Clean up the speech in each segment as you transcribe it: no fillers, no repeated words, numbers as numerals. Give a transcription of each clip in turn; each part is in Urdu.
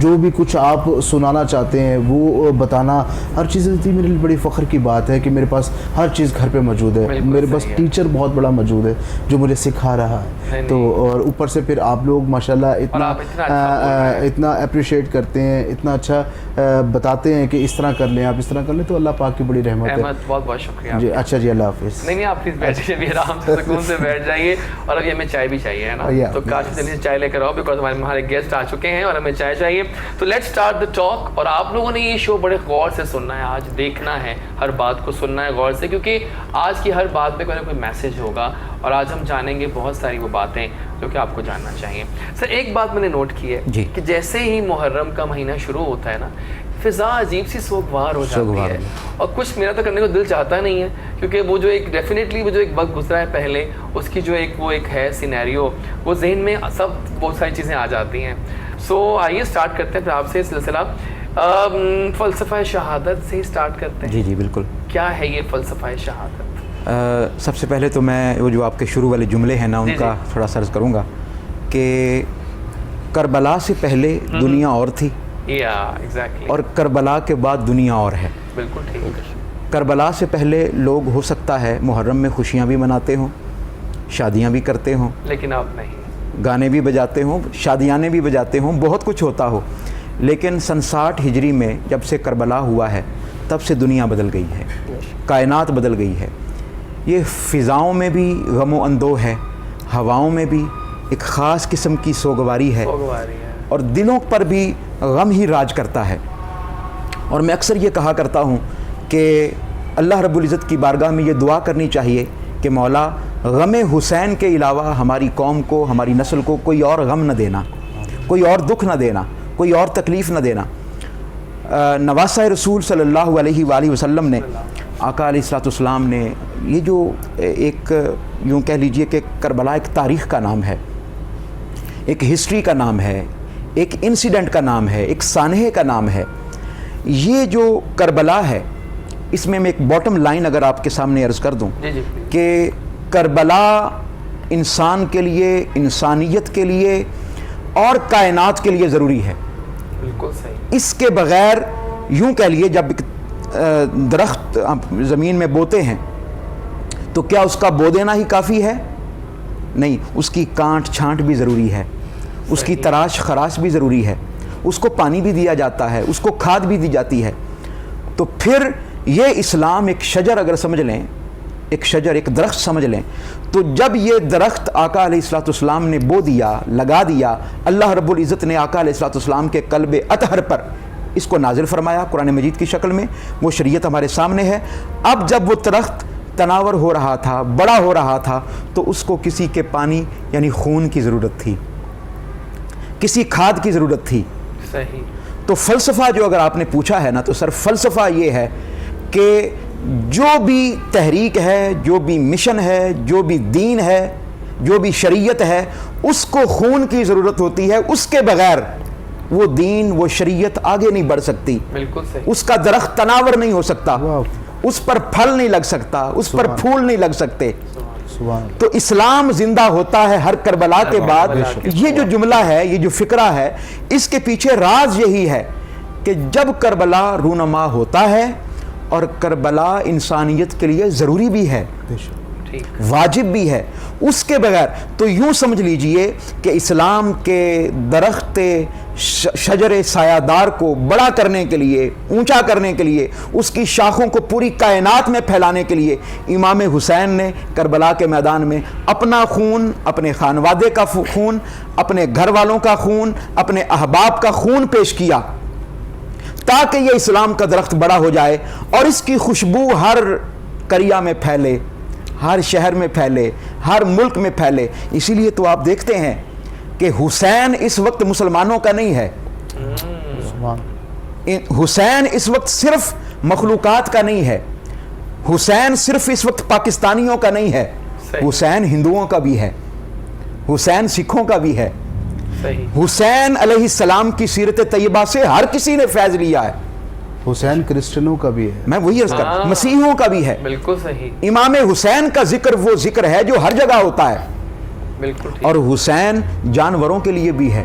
جو بھی کچھ آپ سنانا چاہتے ہیں وہ بتانا، ہر چیز اتنی میرے لیے بڑی فخر کی بات ہے کہ میرے پاس ہر چیز گھر پہ موجود ہے. میرے پاس ٹیچر بہت بڑا موجود ہے جو مجھے سکھا رہا ہے. تو اور اوپر سے پھر آپ لوگ ماشاءاللہ اتنا اپریشیٹ کرتے ہیں، اتنا اچھا بتاتے ہیں کہ اس طرح کر لیں، آپ اس طرح کر لیں، تو اللہ پاک کی بڑی رحمت ہے. بہت بہت شکریہ جی. اچھا جی، اللہ حافظ. نہیں آپ پلیز بیٹھیے بھی آرام سے سکون سے بیٹھ جائیے. اور ابھی ہمیں چائے بھی چاہیے ہے نا، تو کاش جلدی سے چائے لے کر آؤ، بیکاز ہمارے گیسٹ آ چکے ہیں اور ہمیں چائے چاہیے. تو لیٹس اسٹارٹ دا ٹاک. اور آپ لوگوں نے یہ شو بڑے غور سے سننا ہے، آج دیکھنا ہے، ہر بات کو سننا ہے غور سے، کیونکہ آج کی ہر بات پہ کوئی نہ کوئی میسج ہوگا. اور آج ہم جانیں گے بہت ساری وہ باتیں جو کہ آپ کو جاننا چاہیے. سر ایک بات میں نے نوٹ کی ہے کہ جیسے ہی محرم کا مہینہ شروع ہوتا ہے نا، فضا عجیب سی سوگوار ہو جاتی ہے، اور کچھ میرا تو کرنے کو دل چاہتا نہیں ہے، کیونکہ وہ جو ایک ڈیفینیٹلی وہ جو ایک وقت گزرا ہے پہلے، اس کی جو ایک ہے سینیریو، وہ ذہن میں سب بہت ساری چیزیں آ جاتی ہیں. سو آئیے اسٹارٹ کرتے ہیں پھر آپ سے سلسلہ فلسفہ شہادت سے ہی اسٹارٹ کرتے ہیں. جی بالکل. کیا ہے یہ فلسفہ شہادت؟ سب سے پہلے تو میں وہ جو آپ کے شروع والے جملے ہیں نا ان کا تھوڑا سرچ کروں گا کہ کربلا سے پہلے دنیا اور تھی، اور کربلا کے بعد دنیا اور ہے. بالکل ٹھیک. کربلا سے پہلے لوگ ہو سکتا ہے محرم میں خوشیاں بھی مناتے ہوں، شادیاں بھی کرتے ہوں، لیکن اب نہیں، گانے بھی بجاتے ہوں، شادیانے بھی بجاتے ہوں، بہت کچھ ہوتا ہو. لیکن 60 ہجری میں جب سے کربلا ہوا ہے تب سے دنیا بدل گئی ہے، کائنات بدل گئی ہے. یہ فضاؤں میں بھی غم و اندوہ ہے، ہواؤں میں بھی ایک خاص قسم کی سوگواری ہے، اور دلوں پر بھی غم ہی راج کرتا ہے. اور میں اکثر یہ کہا کرتا ہوں کہ اللہ رب العزت کی بارگاہ میں یہ دعا کرنی چاہیے کہ مولا غم حسین کے علاوہ ہماری قوم کو، ہماری نسل کو کوئی اور غم نہ دینا، کوئی اور دکھ نہ دینا، کوئی اور تکلیف نہ دینا. نواسہ رسول صلی اللہ علیہ وآلہ وسلم نے، آقا علیہ الصلوۃ والسلام نے، یہ جو ایک یوں کہہ لیجئے کہ کربلا ایک تاریخ کا نام ہے، ایک ہسٹری کا نام ہے، ایک انسیڈنٹ کا نام ہے، ایک سانحے کا نام ہے. یہ جو کربلا ہے، اس میں ایک باٹم لائن اگر آپ کے سامنے عرض کر دوں کہ کربلا انسان کے لیے، انسانیت کے لیے اور کائنات کے لیے ضروری ہے. بالکل صحیح. اس کے بغیر یوں کہہ لیے جب درخت زمین میں بوتے ہیں تو کیا اس کا بو دینا ہی کافی ہے؟ نہیں، اس کی کانٹ چھانٹ بھی ضروری ہے، اس کی تراش خراش بھی ضروری ہے، اس کو پانی بھی دیا جاتا ہے، اس کو کھاد بھی دی جاتی ہے. تو پھر یہ اسلام ایک شجر اگر سمجھ لیں، ایک شجر، ایک درخت سمجھ لیں، تو جب یہ درخت آقا علیہ الصلوۃ والسلام نے بو دیا، لگا دیا، اللہ رب العزت نے آقا علیہ الصلوۃ والسلام کے قلب اطہر پر اس کو نازل فرمایا قرآن مجید کی شکل میں، وہ شریعت ہمارے سامنے ہے. اب جب وہ درخت تناور ہو رہا تھا، بڑا ہو رہا تھا، تو اس کو کسی کے پانی یعنی خون کی ضرورت تھی، کسی کھاد کی ضرورت تھی. صحیح. تو فلسفہ جو اگر آپ نے پوچھا ہے نا، تو سر فلسفہ یہ ہے کہ جو بھی تحریک ہے، جو بھی مشن ہے، جو بھی دین ہے، جو بھی شریعت ہے، اس کو خون کی ضرورت ہوتی ہے. اس کے بغیر وہ دین، وہ شریعت آگے نہیں بڑھ سکتی. بالکل صحیح. اس کا درخت تناور نہیں ہو سکتا، اس پر پھل نہیں لگ سکتا، اس پر پھول نہیں لگ سکتے. تو اسلام زندہ ہوتا ہے ہر کربلا کے بعد. یہ جو جملہ ہے، یہ جو فکرہ ہے، اس کے پیچھے راز یہی ہے کہ جب کربلا رونما ہوتا ہے، اور کربلا انسانیت کے لیے ضروری بھی ہے، واجب بھی ہے، اس کے بغیر تو یوں سمجھ لیجئے کہ اسلام کے درخت شجر سایہ دار کو بڑا کرنے کے لیے، اونچا کرنے کے لیے، اس کی شاخوں کو پوری کائنات میں پھیلانے کے لیے امام حسین نے کربلا کے میدان میں اپنا خون، اپنے خانوادے کا خون، اپنے گھر والوں کا خون، اپنے احباب کا خون پیش کیا تاکہ یہ اسلام کا درخت بڑا ہو جائے اور اس کی خوشبو ہر قریہ میں پھیلے، ہر شہر میں پھیلے، ہر ملک میں پھیلے. اسی لیے تو آپ دیکھتے ہیں کہ حسین اس وقت مسلمانوں کا نہیں ہے، حسین اس وقت صرف مخلوقات کا نہیں ہے، حسین صرف اس وقت پاکستانیوں کا نہیں ہے، حسین ہندوؤں کا بھی ہے، حسین سکھوں کا بھی ہے. حسین علیہ السلام کی سیرت طیبہ سے ہر کسی نے فیض لیا ہے. حسین کرسچنوں کا بھی ہے، میں وہی عرض کرتا ہوں، مسیحیوں کا بھی ہے. بالکل صحیح. امام حسین کا ذکر وہ ذکر ہے جو ہر جگہ ہوتا ہے. بالکل. اور حسین جانوروں کے لیے بھی ہے.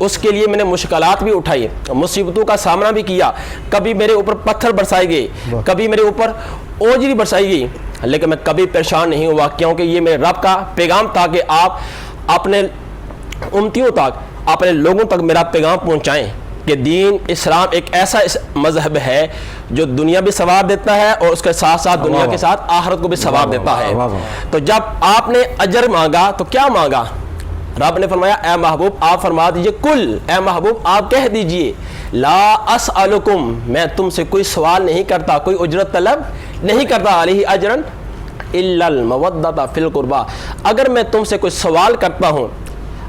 اس کے لیے میں نے مشکلات بھی اٹھائی, مصیبتوں کا سامنا بھی کیا, کبھی میرے اوپر پتھر برسائے گئے, کبھی میرے اوپر اوجری برسائی گئی, لیکن میں کبھی پریشان نہیں ہوا, کیونکہ یہ میرے رب کا پیغام تھا کہ آپ اپنے امتیوں تک, اپنے لوگوں تک میرا پیغام پہنچائیں کہ دین اسلام ایک ایسا مذہب ہے جو دنیا بھی ثواب دیتا ہے اور اس کے ساتھ ساتھ دنیا کے ساتھ آخرت کو بھی ثواب دیتا ہے. تو جب آپ نے اجر مانگا تو کیا مانگا؟ رب نے فرمایا اے محبوب آپ فرما دیجئے, کل اے محبوب آپ کہہ دیجئے, لا اسألکم, میں تم سے کوئی سوال نہیں کرتا, کوئی اجرت طلب نہیں کرتا, علیہ اجرن الا المودۃ فی القربى, اگر میں تم سے کوئی سوال کرتا ہوں,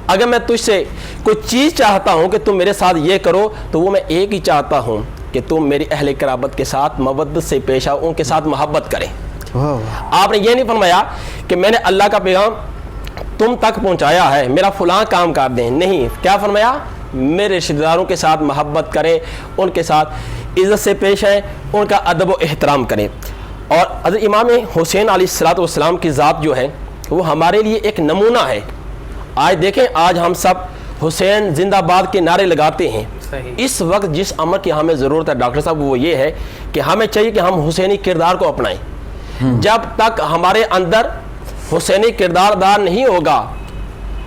اگر میں تجھ سے کوئی چیز چاہتا ہوں کہ تم میرے ساتھ یہ کرو, تو وہ میں ایک ہی چاہتا ہوں کہ تم میری اہل قرابت کے ساتھ مودت سے پیش آؤ, ان کے ساتھ محبت کریں. آپ نے یہ نہیں فرمایا کہ میں نے اللہ کا پیغام تم تک پہنچایا ہے, میرا فلاں کام کر دیں, نہیں, کیا فرمایا؟ میرے رشتہ داروں کے ساتھ محبت کریں, ان کے ساتھ عزت سے پیش آئیں, ان کا ادب و احترام کریں. اور حضرت امام حسین علیہ السلام کی ذات جو ہے وہ ہمارے لیے ایک نمونہ ہے. آج دیکھیں, آج ہم سب حسین زندہ باد کے نعرے لگاتے ہیں. اس وقت جس امر کی ہمیں ضرورت ہے ڈاکٹر صاحب وہ یہ ہے کہ ہمیں چاہیے کہ ہم حسینی کردار کو اپنائیں. جب تک ہمارے اندر حسینی کردار دار نہیں ہوگا,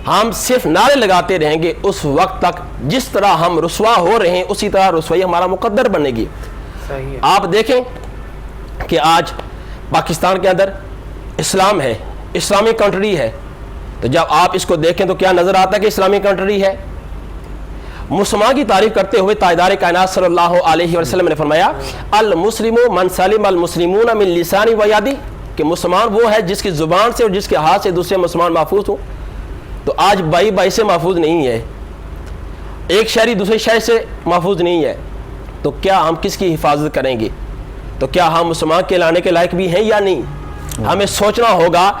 ہم صرف نعرے لگاتے رہیں گے, اس وقت تک جس طرح ہم رسوا ہو رہے ہیں اسی طرح رسوائی ہمارا مقدر بنے گی. آپ دیکھیں کہ آج پاکستان کے اندر اسلام ہے, اسلامی کنٹری ہے, تو جب آپ اس کو دیکھیں تو کیا نظر آتا ہے کہ اسلامی کنٹری ہے؟ مسلمان کی تعریف کرتے ہوئے تاجدار کائنات صلی اللہ علیہ وسلم نے فرمایا المسلم من سلم المسلمون من لسانی و یدی, کہ مسلمان وہ ہے جس کی زبان سے اور جس کے ہاتھ سے دوسرے مسلمان محفوظ ہوں. تو آج بائی سے محفوظ نہیں ہے, ایک شہری دوسرے شہر سے محفوظ نہیں ہے, تو کیا ہم کس کی حفاظت کریں گے؟ تو کیا ہم مسلمان کے لانے کے لائق بھی ہیں یا نہیں؟ ہمیں سوچنا ہوگا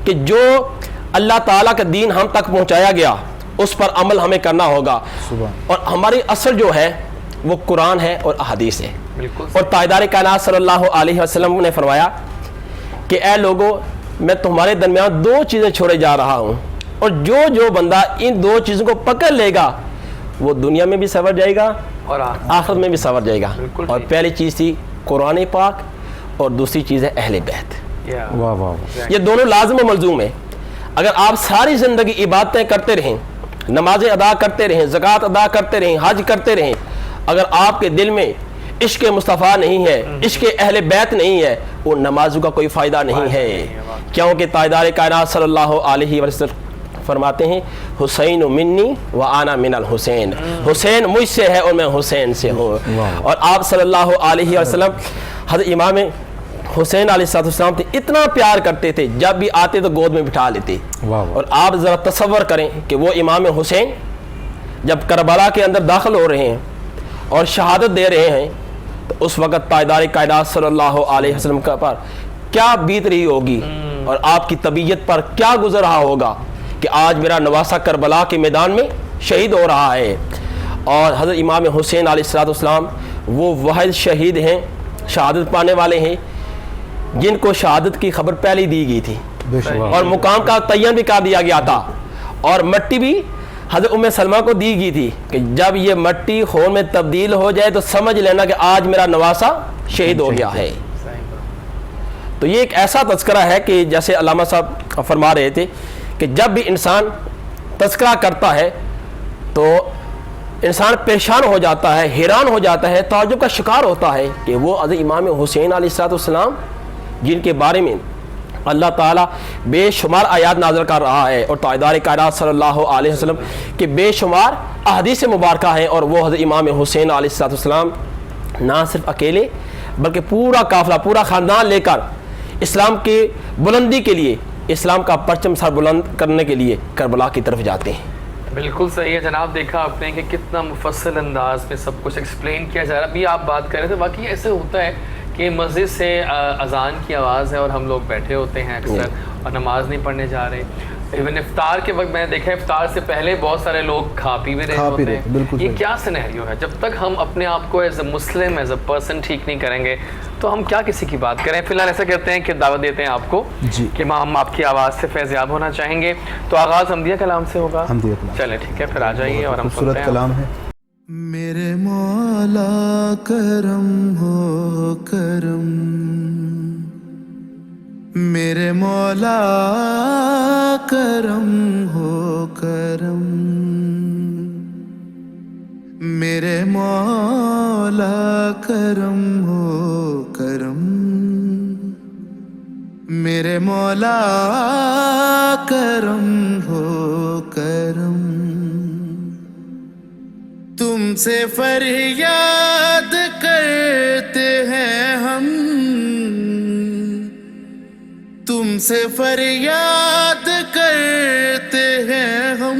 کہ جو اللہ تعالیٰ کا دین ہم تک پہنچایا گیا اس پر عمل ہمیں کرنا ہوگا, اور ہماری اصل جو ہے وہ قرآن ہے اور احادیث ہے. اور تاجدار کائنات صلی اللہ علیہ وسلم نے فرمایا کہ اے لوگو, میں تمہارے درمیان دو چیزیں چھوڑے جا رہا ہوں, اور جو بندہ ان دو چیزوں کو پکڑ لے گا وہ دنیا میں بھی سنور جائے گا اور آخرت میں بھی سنور جائے گا. اور پہلی چیز تھی قرآن پاک, اور دوسری چیز ہے اہل بیت. یہ دونوں لازم و ملزوم ہیں. اگر آپ ساری زندگی عبادتیں کرتے رہیں, نمازیں ادا کرتے رہیں, زکوٰۃ ادا کرتے رہیں, حج کرتے رہیں, اگر آپ کے دل میں عشق مصطفیٰ نہیں ہے, عشق اہل بیت نہیں ہے, وہ نمازوں کا کوئی فائدہ نہیں ہے. کیونکہ تاجدار کائنات صلی اللہ علیہ وسلم فرماتے ہیں حسین منی و انا من الحسین, حسین مجھ سے ہے اور میں حسین سے ہوں. اور آپ صلی اللہ علیہ وسلم حضرت امام حسین علیہ السلام تھے, اتنا پیار کرتے تھے, جب بھی آتے تو گود میں بٹھا لیتے. اور آپ ذرا تصور کریں کہ وہ امام حسین جب کربلا کے اندر داخل ہو رہے ہیں اور شہادت دے رہے ہیں, تو اس وقت تاجدار کائنات صلی اللہ علیہ وسلم کا پر کیا بیت رہی ہوگی, اور آپ کی طبیعت پر کیا گزر رہا ہوگا کہ آج میرا نواسہ کربلا کے میدان میں شہید ہو رہا ہے. اور حضرت امام حسین علیہ السلام وہ واحد شہید ہیں, شہادت پانے والے ہیں, جن کو شہادت کی خبر پہلے دی گئی تھی, اور مقام کا تعین بھی کر دیا گیا تھا, اور مٹی بھی حضرت ام سلمہ کو دی گئی تھی کہ جب یہ مٹی خون میں تبدیل ہو جائے تو سمجھ لینا کہ آج میرا نواسہ شہید ہو گیا ہے. تو یہ ایک ایسا تذکرہ ہے کہ جیسے علامہ صاحب فرما رہے تھے کہ جب بھی انسان تذکرہ کرتا ہے تو انسان پریشان ہو جاتا ہے, حیران ہو جاتا ہے, تعجب کا شکار ہوتا ہے کہ وہ حضرت امام حسین علیہ السلام جن کے بارے میں اللہ تعالیٰ بے شمار آیات نازل کر رہا ہے, اور تاجدار کائنات صلی اللہ علیہ وسلم کے بے شمار احادیث مبارکہ ہیں, اور وہ حضرت امام حسین علیہ السلام نہ صرف اکیلے بلکہ پورا قافلہ, پورا خاندان لے کر اسلام کی بلندی کے لیے, اسلام کا پرچم سر بلند کرنے کے لیے کربلا کی طرف جاتے ہیں. بالکل صحیح ہے جناب. دیکھا آپ نے کہ کتنا مفصل انداز میں سب کچھ ایکسپلین کیا جا رہا ہے. ابھی آپ بات کر رہے تھے, واقعی ایسے ہوتا ہے کہ مسجد سے اذان کی آواز ہے اور ہم لوگ بیٹھے ہوتے ہیں اکثر اور نماز نہیں پڑھنے جا رہے, ایون افطار کے وقت میں نے دیکھا افطار سے پہلے بہت سارے لوگ کھا پی بھی رہے ہوتے ہیں. بالکل یہ کیا سینیریو ہے؟ جب تک ہم اپنے آپ کو as a Muslim as a person ٹھیک نہیں کریں گے تو ہم کیا کسی کی بات کریں. فی الحال ایسا کرتے ہیں کہ دعوت دیتے ہیں آپ کو کہ ہم آپ کی آواز سے فیضیاب ہونا چاہیں گے. تو آغاز حمدیہ کلام سے ہوگا. چلے ٹھیک ہے, پھر آ جائیے اور ہم سنتے ہیں. کلام ہے. میرے مولا کرم ہو کرم, میرے مولا کرم ہو کرم, میرے مولا کرم ہو کرم, میرے مولا کرم ہو کرم. تم سے فریاد کرتے ہیں ہم, تم سے فریاد کرتے ہیں ہم,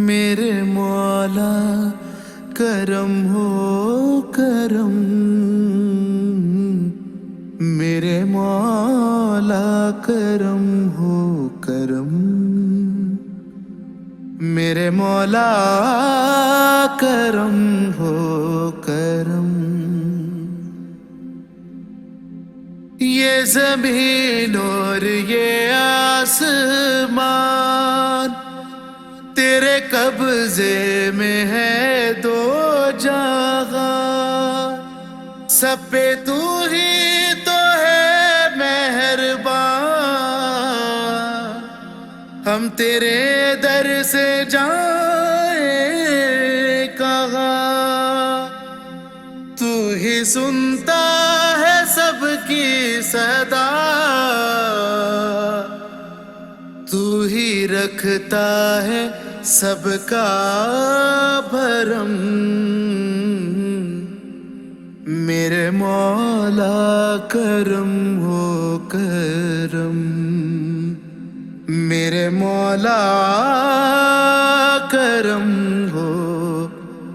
میرے مولا کرم ہو کرم, میرے مولا کرم ہو کرم, میرے مولا کرم ہو کرم. یہ زمین اور یہ آسمان تیرے قبضے میں ہے دو جہاں, سب پہ تو ہی تو ہے مہربان. ہم تیرے در سے جائیں کہاں, تو ہی سنتا ہے سب کی صدا, تو ہی رکھتا ہے سب کا بھرم. میرے مولا کرم ہو کرم, میرے مولا کرم ہو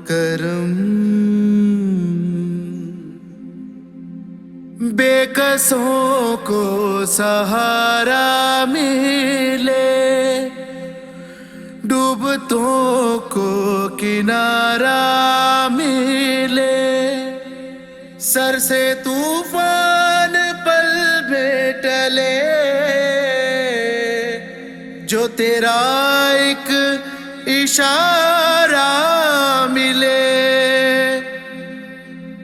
کرم. بے کسوں کو سہارا ملے, ڈوبتوں کو کنارہ ملے, سر سے طوفان پل میں ٹلے, جو تیرا ایک اشارہ ملے,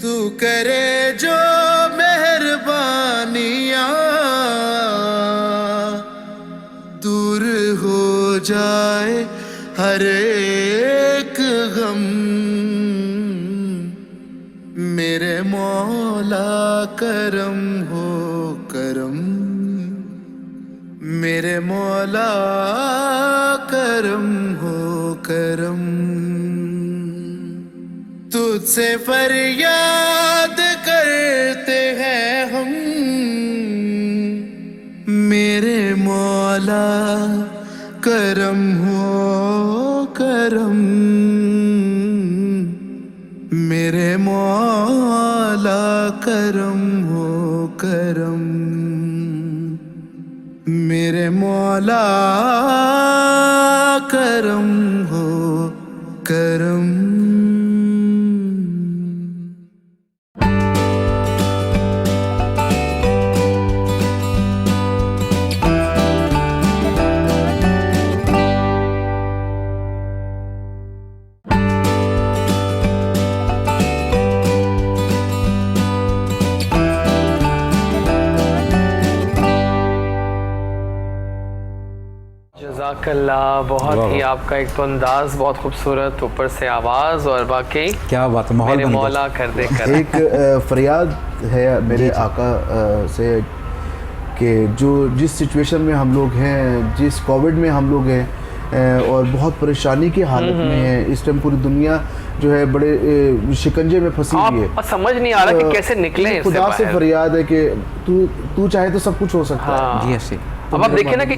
تو کرے جو مہربانیاں, دور ہو جائے ہر ایک غم. میرے مولا کرم ہو کرم, میرے مولا کرم ہو کرم. تجھ سے فریاد کرتے ہیں ہم, میرے مولا کرم ہو کرم, میرے مولا کرم ہو کرم, میرے مولا کرم ہو کرم. جزاک اللہ, بہت ہی آپ کا ایک تو انداز بہت خوبصورت, اوپر سے آواز, اور باقی کیا بات ہے, میرے مولا کر دے کر. ایک فریاد ہے میرے آقا سے کہ جو جس سچویشن میں ہم لوگ ہیں, جس کووڈ میں ہم لوگ ہیں اور بہت پریشانی کی حالت میں ہیں اس ٹائم, پوری دنیا جو ہے بڑے شکنجے میں پھنسی ہوئی ہے, سمجھ نہیں آ رہا کہ کیسے نکلیں. خدا سے فریاد ہے کہ تو چاہے تو سب کچھ ہو سکتا ہے. جی ایسے اب آپ دیکھیں نا کہ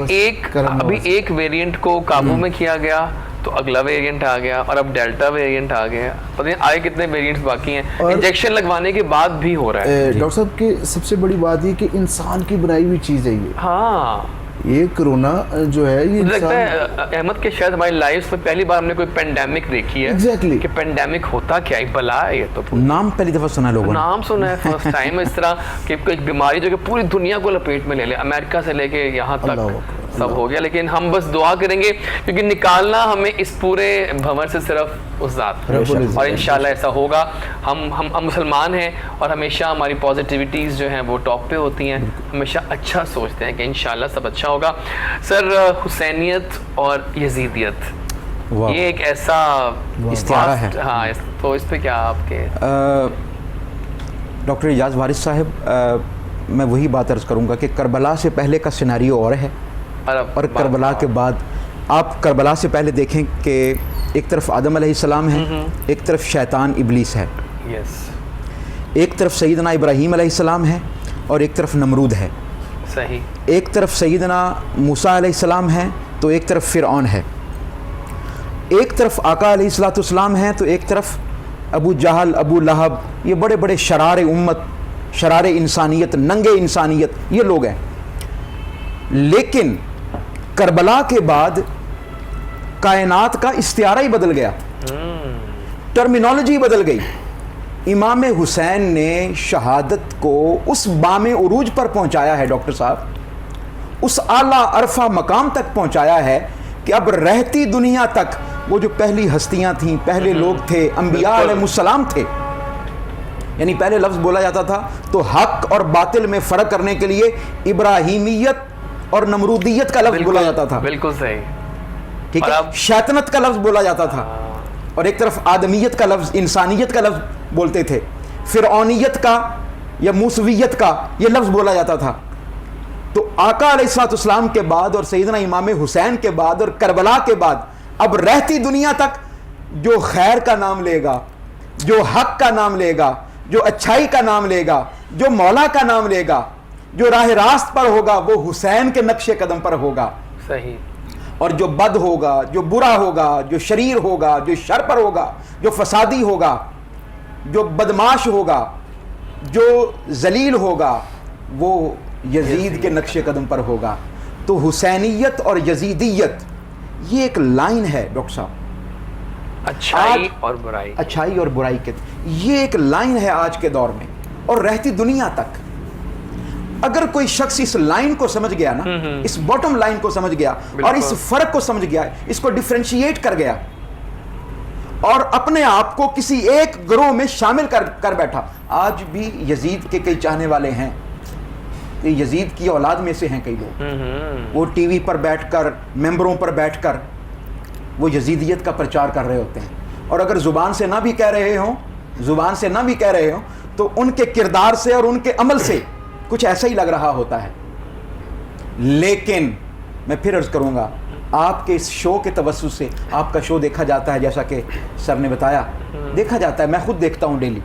ابھی ایک ویریئنٹ کو قابو میں کیا گیا تو اگلا ویریئنٹ آ گیا اور اب ڈیلٹا ویریئنٹ آ گیا, پتہ نہیں آگے کتنے ویریئنٹس باقی ہیں, انجیکشن لگوانے کے بعد بھی ہو رہا ہے. ڈاکٹر صاحب کہ سب سے بڑی بات یہ کہ انسان کی بنائی ہوئی چیز ہے یہ. ہاں یہ کرونا جو ہے یہ لگتا ہے احمد کہ شاید ہماری لائف میں پہلی بار ہم نے کوئی پینڈیمک دیکھی ہے. ایگزیکٹلی کہ پینڈیمک ہوتا کیا ہے, بلا ہے یہ, تو نام پہلی دفعہ سنا لوگوں نے, نام سنا ہے فرسٹ ٹائم اس طرح کہ کوئی بیماری جو کہ پوری دنیا کو لپیٹ میں لے لے, امریکہ سے لے کے یہاں تک سب ہو گیا. لیکن ہم بس دعا کریں گے کیونکہ نکالنا ہمیں اس پورے بھنور سے صرف اس ذات, اور انشاءاللہ ایسا ہوگا. ہم مسلمان ہیں اور ہمیشہ ہماری پازیٹیوٹیز جو ہیں وہ ٹاپ پہ ہوتی ہیں, ہمیشہ اچھا سوچتے ہیں کہ انشاءاللہ سب اچھا ہوگا. سر حسینیت اور یزیدیت یہ ایک ایسا استعارہ ہے. ہاں, تو اس پہ کیا آپ کے ڈاکٹر اعجاز وارث صاحب, میں وہی بات عرض کروں گا کہ کربلا سے پہلے کا سیناریو اور ہے اور کربلا کے بعد. آپ کربلا سے پہلے دیکھیں کہ ایک طرف آدم علیہ السلام ہے, ایک طرف شیطان ابلیس ہے, ایک طرف سیدنا ابراہیم علیہ السلام ہے اور ایک طرف نمرود ہے, صحیح, ایک طرف سیدنا موسیٰ علیہ السلام ہے تو ایک طرف فرعون ہے, ایک طرف آقا علیہ الصلوۃ والسلام ہیں تو ایک طرف ابو جہل, ابو لہب, یہ بڑے بڑے شرار امت, شرار انسانیت, ننگے انسانیت, یہ لوگ ہیں. لیکن کربلا کے بعد کائنات کا استعارہ ہی بدل گیا, ٹرمینالوجی بدل گئی. امام حسین نے شہادت کو اس بام عروج پر پہنچایا ہے ڈاکٹر صاحب, اس اعلیٰ عرفہ مقام تک پہنچایا ہے کہ اب رہتی دنیا تک وہ جو پہلی ہستیاں تھیں, پہلے لوگ تھے, انبیاء علیہ السلام تھے. یعنی پہلے لفظ بولا جاتا تھا تو حق اور باطل میں فرق کرنے کے لیے ابراہیمیت اور نمرودیت کا لفظ بولا جاتا تھا. بالکل صحیح, ٹھیک ہے, شیطنت کا لفظ بولا جاتا تھا, اور ایک طرف آدمیت کا لفظ, انسانیت کا لفظ بولتے تھے. فرعونیت کا یا موسویت کا یہ لفظ بولا جاتا تھا. تو آقا علیہ الصلوۃ والسلام کے بعد اور سیدنا امام حسین کے بعد اور کربلا کے بعد اب رہتی دنیا تک جو خیر کا نام لے گا, جو حق کا نام لے گا, جو اچھائی کا نام لے گا, جو مولا کا نام لے گا, جو راہ راست پر ہوگا وہ حسین کے نقش قدم پر ہوگا. صحیح, اور جو بد ہوگا, جو برا ہوگا, جو شریر ہوگا, جو شر پر ہوگا, جو فسادی ہوگا, جو بدماش ہوگا, جو ذلیل ہوگا, وہ یزید کے نقش قدم پر ہوگا. تو حسینیت اور یزیدیت یہ ایک لائن ہے ڈاکٹر صاحب, اچھائی اور برائی, اچھائی اور برائی کے, یہ ایک لائن ہے آج کے دور میں اور رہتی دنیا تک. اگر کوئی شخص اس لائن کو سمجھ گیا نا, اس باٹم لائن کو سمجھ گیا اور اس فرق کو سمجھ گیا, اس کو ڈیفرینشیٹ کر گیا اور اپنے آپ کو کسی ایک گروہ میں شامل کر بیٹھا. آج بھی یزید کے کئی چاہنے والے ہیں, یزید کی اولاد میں سے ہیں کئی لوگ, وہ ٹی وی پر بیٹھ کر, ممبروں پر بیٹھ کر وہ یزیدیت کا پرچار کر رہے ہوتے ہیں. اور اگر زبان سے نہ بھی کہہ رہے ہوں تو ان کے کردار سے اور ان کے عمل سے کچھ ایسا ہی لگ رہا ہوتا ہے. لیکن میں پھر عرض کروں گا, آپ کے اس شو کے توسط سے آپ کا شو دیکھا جاتا ہے, جیسا کہ سر نے بتایا, دیکھا جاتا ہے, میں خود دیکھتا ہوں ڈیلی.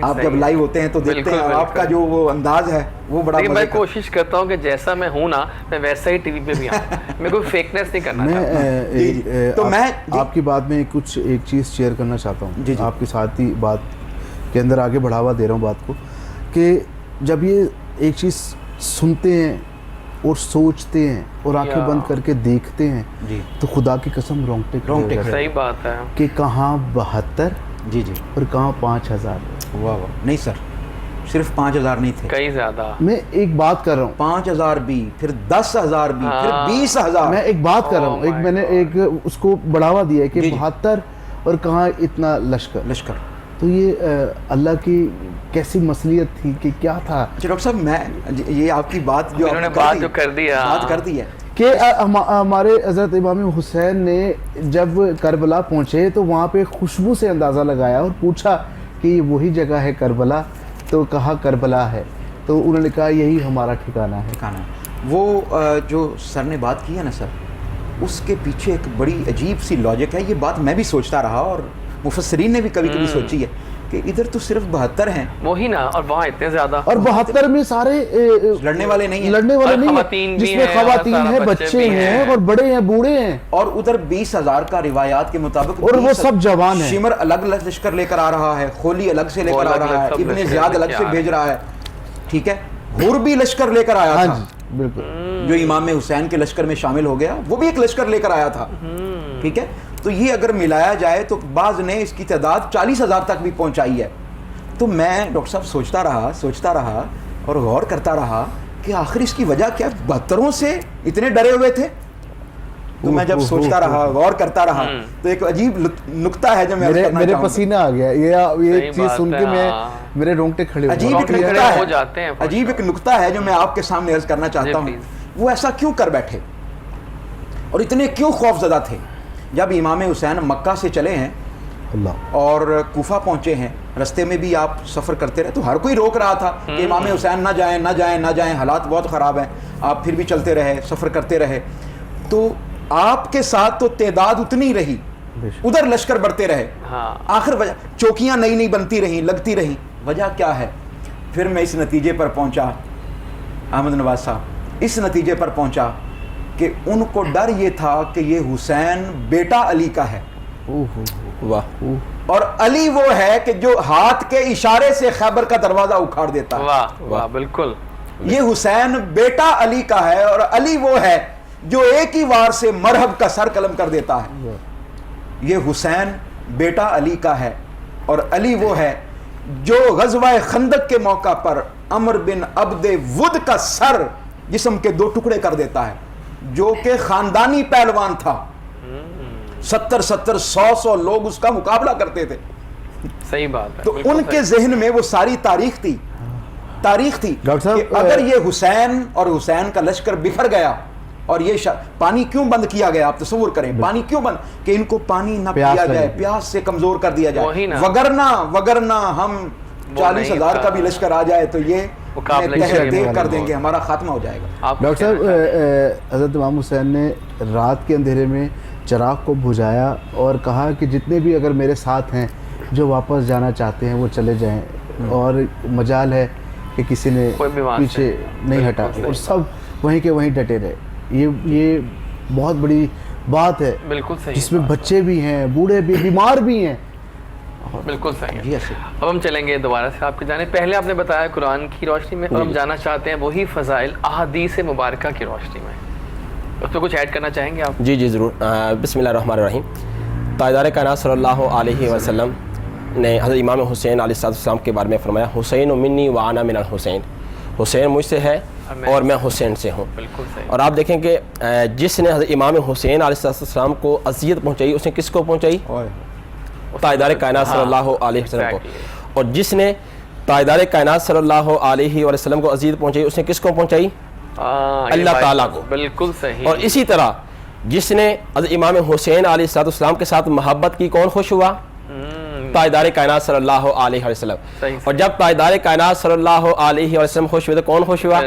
آپ جب لائیو ہوتے ہیں تو دیکھتے ہیں, اور آپ کا جو وہ انداز ہے وہ بڑا, میں کوشش کرتا ہوں کہ جیسا میں ہوں نا میں ویسا ہی ٹی وی پہ بھی آؤں, میں کوئی فیکنیس نہیں کرنا چاہتا. تو میں آپ کی بات میں کچھ ایک چیز شیئر کرنا چاہتا ہوں, آپ کے ساتھ ہی بات کے اندر آگے بڑھاوا دے رہا ہوں بات کو, کہ جب یہ ایک چیز سنتے ہیں اور سوچتے ہیں اور آنکھیں بند کر کے دیکھتے ہیں تو خدا کی قسم رونگٹے, صحیح بات ہے, کہ کہاں 72 اور کہاں 5000. واہ واہ, نہیں سر, صرف 5000 نہیں تھے, کئی زیادہ. میں ایک بات کر رہا ہوں, 5000 بھی, پھر 10000 بھی, پھر 20000. میں ایک بات کر رہا ہوں, ایک میں نے ایک اس کو بڑھاوا دیا ہے کہ 72 اور کہاں اتنا لشکر. تو یہ اللہ کی کیسی مصلیت تھی کہ کیا تھا. ڈاکٹر صاحب, میں یہ آپ کی بات جو بات کر دی ہے کہ ہمارے حضرت امام حسین نے جب کربلا پہنچے تو وہاں پہ خوشبو سے اندازہ لگایا اور پوچھا کہ یہ وہی جگہ ہے کربلا, تو کہا کربلا ہے, تو انہوں نے کہا یہی ہمارا ٹھکانہ ہے. وہ جو سر نے بات کی ہے نا سر, اس کے پیچھے ایک بڑی عجیب سی لاجک ہے. یہ بات میں بھی سوچتا رہا اور مفسرین نے بھی کبھی کبھی سوچی ہے کہ ادھر تو صرف 72 ہیں وہی نا، اور وہاں اتنے زیادہ، اور 72 میں سارے لڑنے والے نہیں ہیں، لڑنے والے اور نہیں خواتین ہیں، بھی جس میں ہیں، خواتین اور ہیں، بچے بچے بھی ہیں ہیں، اور بڑے ہیں، بوڑھے ہیں، اور ادھر 20,000 کا روایات کے مطابق، اور وہ سب جوان ہیں۔ شمر الگ لشکر لے کر آ رہا ہے، خولی الگ سے لے وہ کر آ الگ رہا ہے، سب ابن لشکر زیاد لے الگ کے سے آ بھیج رہا ہے، ٹھیک ہے، حور بھی لشکر لے کر آیا ہاں تھا جی بالکل، جو امام حسین کے لشکر میں شامل ہو گیا، وہ بھی ایک لشکر لے کر آیا تھا، ٹھیک ہے۔ تو یہ اگر ملایا جائے تو بعض نے اس کی تعداد 40,000 تک بھی پہنچائی ہے۔ تو میں ڈاکٹر صاحب سوچتا رہا اور غور کرتا رہا کہ آخر اس کی وجہ کیا، 72 سے اتنے ڈرے ہوئے تھے؟ تو میں جب سوچتا رہا، غور کرتا رہا، تو ایک عجیب نکتہ ہے جو میں عرض کرنا میرے چاہوں گا۔ پسینہ آ گیا، یہ چیز سن کے میں میرے رونگٹے کھڑے ہو عجیب ایک رونگٹے نکتہ کھڑے ہو ہے، جاتے ہیں، عجیب ایک نکتہ ہے جو میں آپ کے سامنے عرض کرنا چاہتا ہوں۔ وہ ایسا کیوں کر بیٹھے اور اتنے کیوں خوف زدہ تھے؟ جب امام حسین مکہ سے چلے ہیں اللہ، اور کوفہ پہنچے ہیں، رستے میں بھی آپ سفر کرتے رہے تو ہر کوئی روک رہا تھا کہ امام حسین نہ جائیں، حالات بہت خراب ہیں، آپ پھر بھی چلتے رہے، سفر کرتے رہے، تو آپ کے ساتھ تو تعداد اتنی رہی، ادھر لشکر بڑھتے رہے، آخر وجہ چوکیاں نئی بنتی رہیں، لگتی رہیں، وجہ کیا ہے؟ پھر میں اس نتیجے پر پہنچا، احمد نواز صاحب، اس نتیجے پر پہنچا کہ ان کو ڈر یہ تھا کہ یہ حسین بیٹا علی کا ہے، واہ، اور علی وہ ہے کہ جو ہاتھ کے اشارے سے خیبر کا دروازہ اکھاڑ دیتا ہے۔ واہ واہ، بالکل، یہ حسین بیٹا علی کا ہے، اور علی وہ ہے جو ایک ہی وار سے مرہب کا سر قلم کر دیتا ہے۔ یہ حسین بیٹا علی کا ہے، اور علی وہ ہے جو غزوہ خندق کے موقع پر عمر بن عبد ود کا سر جسم کے 2 ٹکڑے کر دیتا ہے، جو کہ خاندانی پہلوان تھا، 70-100 لوگ اس کا مقابلہ کرتے تھے۔ صحیح بات ہے، تو بالکل ان کے ذہن میں وہ ساری تاریخ تھی ڈاکٹر صاحب، کہ اگر یہ حسین اور حسین کا لشکر بکھر گیا، اور یہ پانی کیوں بند کیا گیا؟ آپ تصور کریں، پانی کیوں بند؟ کہ ان کو پانی نہ پیا جائے، پیاس سے کمزور کر دیا جائے، وگرنہ ہم 40,000 کا بھی لشکر آ جائے تو یہ کر دیں گے، ہمارا خاتمہ ہو جائے گا۔ ڈاکٹر صاحب، حضرت امام حسین نے رات کے اندھیرے میں چراغ کو بجھایا اور کہا کہ جتنے بھی اگر میرے ساتھ ہیں جو واپس جانا چاہتے ہیں وہ چلے جائیں، اور مجال ہے کہ کسی نے پیچھے نہیں ہٹا، اور سب وہیں کے وہیں ڈٹے رہے۔ یہ بہت بڑی بات ہے، بالکل صحیح، جس میں بچے بھی ہیں، بوڑھے بھی، بیمار بھی ہیں۔ بالکل صحیح ہے۔ اب ہم چلیں گے دوبارہ سے آپ کے جانے، پہلے آپ نے بتایا قرآن کی روشنی میں، اور ہم جانا چاہتے ہیں وہی فضائل احادیث مبارکہ کی روشنی میں، اس پہ کچھ ایڈ کرنا چاہیں گے آپ؟ جی ضرور۔ بسم اللہ الرحمن الرحیم۔ تاجدار کائنات صلی اللہ علیہ وسلم نے حضرت امام حسین علیہ السلام کے بارے میں فرمایا، حسین منی وانا من الحسین، حسین مجھ سے ہے اور میں حسین سے ہوں۔ بالکل صحیح۔ اور آپ دیکھیں کہ جس نے حضرت امام حسین علیہ السلام کو اذیت پہنچائی، اس نے کس کو پہنچائی؟ تاجدار کائنات صلی اللہ علیہ وسلم کو۔ اور جس نے تاجدار کائنات صلی اللہ علیہ وسلم کو اذیت پہنچائی، اس نے کس کو پہنچائی؟ اللہ تعالیٰ کو۔ بالکل صحیح۔ اور اسی طرح جس نے حضرت امام حسین علیہ السلام کے ساتھ محبت کی، کون خوش ہوا؟ تاجدار کائنات صلی اللہ علیہ وسلم۔ اور جب تاجدار کائنات صلی اللہ علیہ وسلم خوش ہوئے تو کون خوش ہوا؟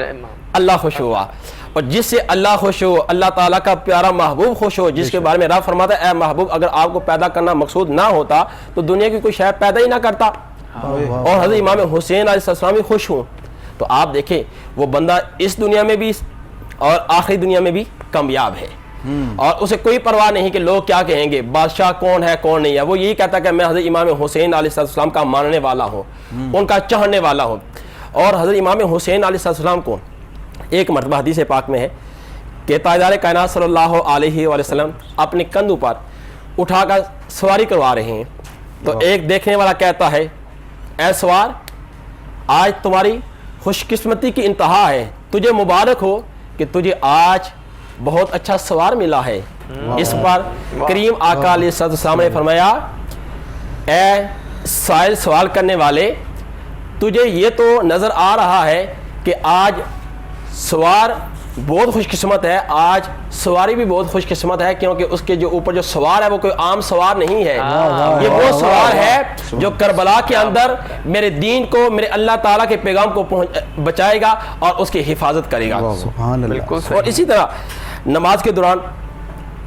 اللہ خوش ہوا۔ اور جس سے اللہ خوش ہو، اللہ تعالیٰ کا پیارا محبوب خوش ہو، جس کے بارے میں رب فرماتا ہے، اے محبوب اگر آپ کو پیدا کرنا مقصود نہ ہوتا تو دنیا کی کوئی شے پیدا ہی نہ کرتا، اور حضرت امام حسین علیہ السلام بھی خوش ہوں، تو آپ دیکھیں وہ بندہ اس دنیا میں بھی اور آخری دنیا میں بھی کامیاب ہے، اور اسے کوئی پرواہ نہیں کہ لوگ کیا کہیں گے، بادشاہ کون ہے کون نہیں ہے، وہ یہی کہتا ہے کہ میں حضرت امام حسین علیہ السلام کا ماننے والا ہوں، ان کا چاہنے والا ہوں۔ اور حضرت امام حسین علیہ السلام کو ایک مرتبہ حدیث پاک میں ہے کہ تاجدار کائنات صلی اللہ علیہ وسلم اپنے کندھوں پر اٹھا کر سواری کروا رہے ہیں، تو ایک دیکھنے والا کہتا ہے، اے سوار، آج تمہاری خوش قسمتی کی انتہا ہے، تجھے مبارک ہو کہ تجھے آج بہت اچھا سوار ملا ہے۔ اس پر کریم آقا علیہ السلام نے فرمایا، اے سائل سوال کرنے والے، تجھے یہ تو نظر آ رہا ہے کہ آج سوار بہت خوش قسمت ہے، آج سواری بھی بہت خوش قسمت ہے، کیونکہ اس کے جو اوپر جو سوار ہے وہ کوئی عام سوار نہیں ہے، یہ وہ سوار ہے جو کربلا کے اندر میرے دین کو، میرے اللہ تعالیٰ کے پیغام کو بچائے گا اور اس کی حفاظت کرے گا۔ سبحان اللہ۔ اور اسی طرح نماز کے دوران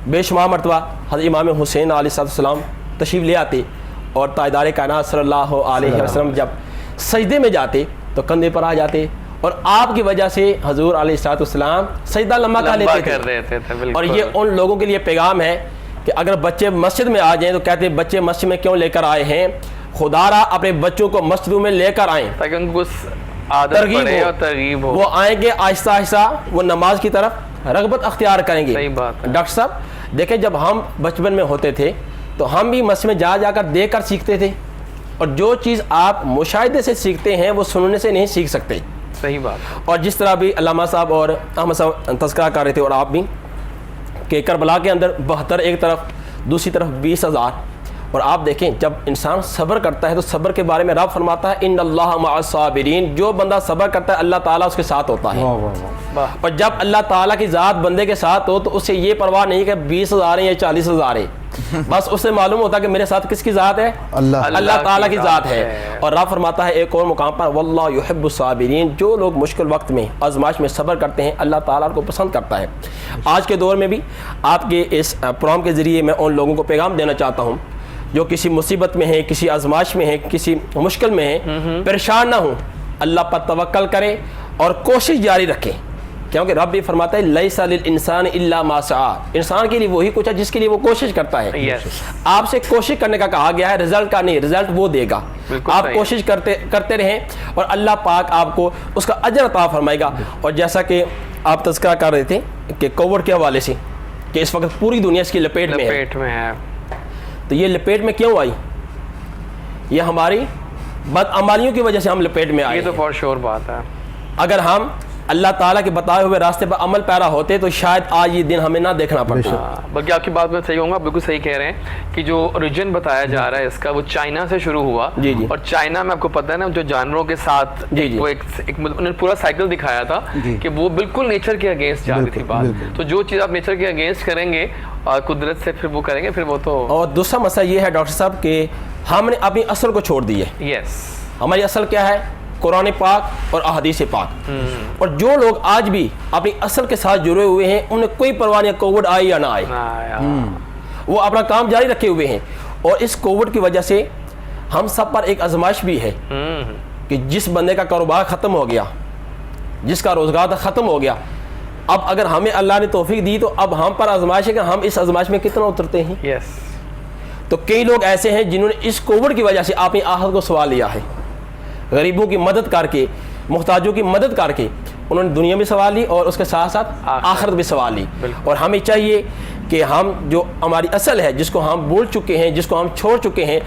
بے شمار مرتبہ حضرت امام حسین علیہ السلام تشریف لے آتے اور تاجدار کائنات صلی اللہ علیہ وسلم جب سجدے میں جاتے تو کندھے پر آ جاتے، اور آپ کی وجہ سے حضور علیہ الصلوۃ والسلام سجدہ لمبا کر لیتے تھے۔ اور یہ ان لوگوں کے لیے پیغام ہے کہ اگر بچے مسجد میں آ جائیں تو کہتے ہیں بچے مسجد میں کیوں لے کر آئے ہیں، خدا را اپنے بچوں کو مسجدوں میں لے کر آئیں تاکہ ان کو ترغیب ہو، وہ آئیں گے آہستہ آہستہ وہ نماز کی طرف رغبت اختیار کریں گے۔ صحیح بات ہے ڈاکٹر صاحب دیکھیں جب ہم بچپن میں ہوتے تھے تو ہم بھی مسجد میں جا جا کر دیکھ کر سیکھتے تھے، اور جو چیز آپ مشاہدے سے سیکھتے ہیں وہ سننے سے نہیں سیکھ سکتے۔ صحیح بات۔ اور جس طرح بھی علامہ صاحب اور احمد صاحب تذکرہ کر رہے تھے اور آپ بھی کہ کربلا کے اندر 72 ایک طرف، دوسری طرف 20,000، اور آپ دیکھیں جب انسان صبر کرتا ہے تو صبر کے بارے میں رب فرماتا ہے ان اللہ مع الصابرین، جو بندہ صبر کرتا ہے اللہ تعالیٰ اس کے ساتھ ہوتا ہے۔ اور جب اللہ تعالیٰ کی ذات بندے کے ساتھ ہو تو اسے یہ پرواہ نہیں کہ 20,000 ہیں یا 40,000 ہیں، بس اسے معلوم ہوتا ہے کہ میرے ساتھ کس کی ذات ہے، اللہ تعالیٰ کی ذات ہے۔ اور رب فرماتا ہے ایک اور مقام پر واللہ یحب الصابرین، جو لوگ مشکل وقت میں آزمائش میں صبر کرتے ہیں اللہ تعالیٰ کو پسند کرتا ہے۔ آج کے دور میں بھی آپ کے اس پروگرام کے ذریعے میں ان لوگوں کو پیغام دینا چاہتا ہوں جو کسی مصیبت میں ہیں، کسی آزمائش میں ہیں، کسی مشکل میں ہیں، پریشان نہ ہوں، اللہ پر توکل کریں اور کوشش جاری رکھیں، کیونکہ رب بھی فرماتا ہے لیس للانسان الا ما سعی، انسان کے لیے وہی کچھ ہے جس کے لیے وہ کوشش کرتا ہے۔ آپ سے کوشش کرنے کا کہا گیا ہے، رزلٹ کا نہیں، رزلٹ وہ دے گا۔ آپ کوشش کرتے رہیں اور اللہ پاک آپ کو اس کا اجر عطا فرمائے گا۔ اور جیسا کہ آپ تذکرہ کر رہے تھے کہ کووڈ کے حوالے سے کہ اس وقت پوری دنیا اس کی لپیٹ میں ہے، تو یہ لپیٹ میں کیوں آئی؟ یہ ہماری بدعمالیوں کی وجہ سے ہم لپیٹ میں آئے۔ یہ تو فور شور بات ہے۔ اگر ہم اللہ تعالیٰ کے بتائے ہوئے راستے پر عمل پیرا ہوتے تو شاید آج یہ دن ہمیں نہ دیکھنا پڑتا۔ بلکہ آپ کی بات میں صحیح ہوں گا، بالکل صحیح کہہ رہے ہیں کہ جو اوریجن بتایا جا رہا ہے اس کا وہ چائنا سے شروع ہوا، اور چائنا میں آپ کو پتہ ہے نا جو جانوروں کے ساتھ وہ ایک انہوں نے پورا سائیکل دکھایا تھا کہ وہ بالکل نیچر کے اگینسٹ جا رہی تھی بات۔ تو جو چیز آپ نیچر کے اگینسٹ کریں گے اور قدرت سے پھر وہ کریں گے، پھر وہ تو۔ اور دوسرا مسئلہ یہ ہے ڈاکٹر صاحب کہ ہم نے اپنی اصل کو چھوڑ دی ہے۔ یس، ہماری اصل کیا ہے؟ قرآن پاک اور احادیث پاک۔ اور جو لوگ آج بھی اپنی اصل کے ساتھ جڑے ہوئے ہیں انہیں کوئی پرواہ نہیں کووڈ آئے یا نہ آئے، وہ اپنا کام جاری رکھے ہوئے ہیں۔ اور اس کووڈ کی وجہ سے ہم سب پر ایک آزمائش بھی ہے کہ جس بندے کا کاروبار ختم ہو گیا، جس کا روزگار ختم ہو گیا، اب اگر ہمیں اللہ نے توفیق دی تو اب ہم پر آزمائش ہے کہ ہم اس آزمائش میں کتنا اترتے ہیں۔ تو کئی لوگ ایسے ہیں جنہوں نے اس کووڈ کی وجہ سے اپنی آخرت کو سنوار لیا ہے، غریبوں کی مدد کر کے، محتاجوں کی مدد کر کے انہوں نے دنیا بھی سنوار لی اور اس کے ساتھ ساتھ آخرت بھی سنوار لی۔ اور ہمیں چاہیے کہ ہم جو ہماری اصل ہے، جس کو ہم بھول چکے ہیں، جس کو ہم چھوڑ چکے ہیں،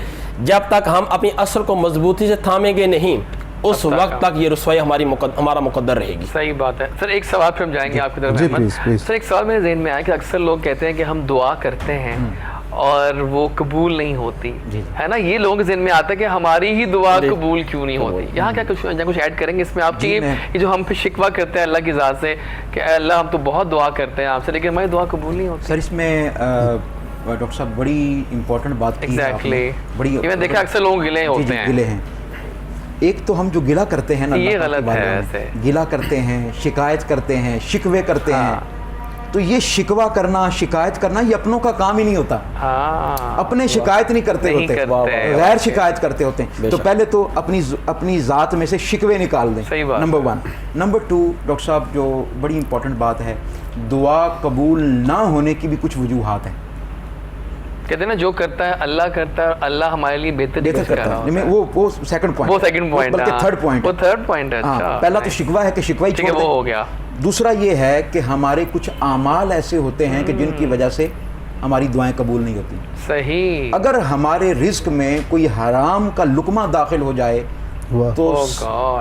جب تک ہم اپنی اصل کو مضبوطی سے تھامیں گے نہیں اس وقت تک یہ رسوائی ہمارا مقدر رہے گی۔ صحیح بات ہے سر۔ ایک سوال پھر ہم جائیں گے آپ کی طرف احمد سر۔ ایک سوال میرے ذہن میں آیا کہ اکثر لوگ کہتے ہیں کہ ہم دعا کرتے ہیں اور وہ قبول نہیں ہوتی ہے نا، یہ لوگوں کے ذہن میں آتا ہے کہ ہماری ہی دعا قبول کیوں نہیں ہوتی۔ یہاں کیا کچھ ایڈ کریں گے اس میں آپ کی؟ یہ جو ہم پہ شکوہ کرتے ہیں اللہ کی ذات سے کہ اے اللہ ہم تو بہت دعا کرتے ہیں آپ سے لیکن ہماری دعا قبول نہیں ہوتی۔ سر اس میں ڈاکٹر صاحب بڑی امپورٹنٹ بات کی ہے آپ نے، بڑی میں دیکھا اکثر لوگ گلے ہوتے ہیں۔ گلے ہیں، ایک تو ہم جو گلہ کرتے ہیں نا، یہ غلط ہے، ایسے گلہ کرتے ہیں، شکایت کرتے ہیں، شکوے کرتے ہیں، تو یہ شکوہ کرنا، شکایت کرنا یہ اپنوں کا کام ہی نہیں ہوتا۔ اپنے شکایت نہیں کرتے ہوتے، غیر شکایت کرتے ہوتے ہیں۔ تو پہلے تو اپنی ذات میں سے شکوے نکال دیں، نمبر 1۔ نمبر 2 ڈاکٹر صاحب جو بڑی امپورٹنٹ بات ہے، دعا قبول نہ ہونے کی بھی کچھ وجوہات ہیں۔ کہتے ہیں نا جو کرتا ہے اللہ کرتا ہے، اللہ ہمارے لیے بہتر کرتا ہے۔ وہ سیکنڈ پوائنٹ، بلکہ تھرڈ پوائنٹ ہے۔ پہلا تو شکوہ ہے کہ شکوہ ہی چھوڑ ہو گیا۔ دوسرا یہ ہے کہ ہمارے کچھ اعمال ایسے ہوتے ہیں کہ جن کی وجہ سے ہماری دعائیں قبول نہیں ہوتی۔ صحیح۔ اگر ہمارے رزق میں کوئی حرام کا لقمہ داخل ہو جائے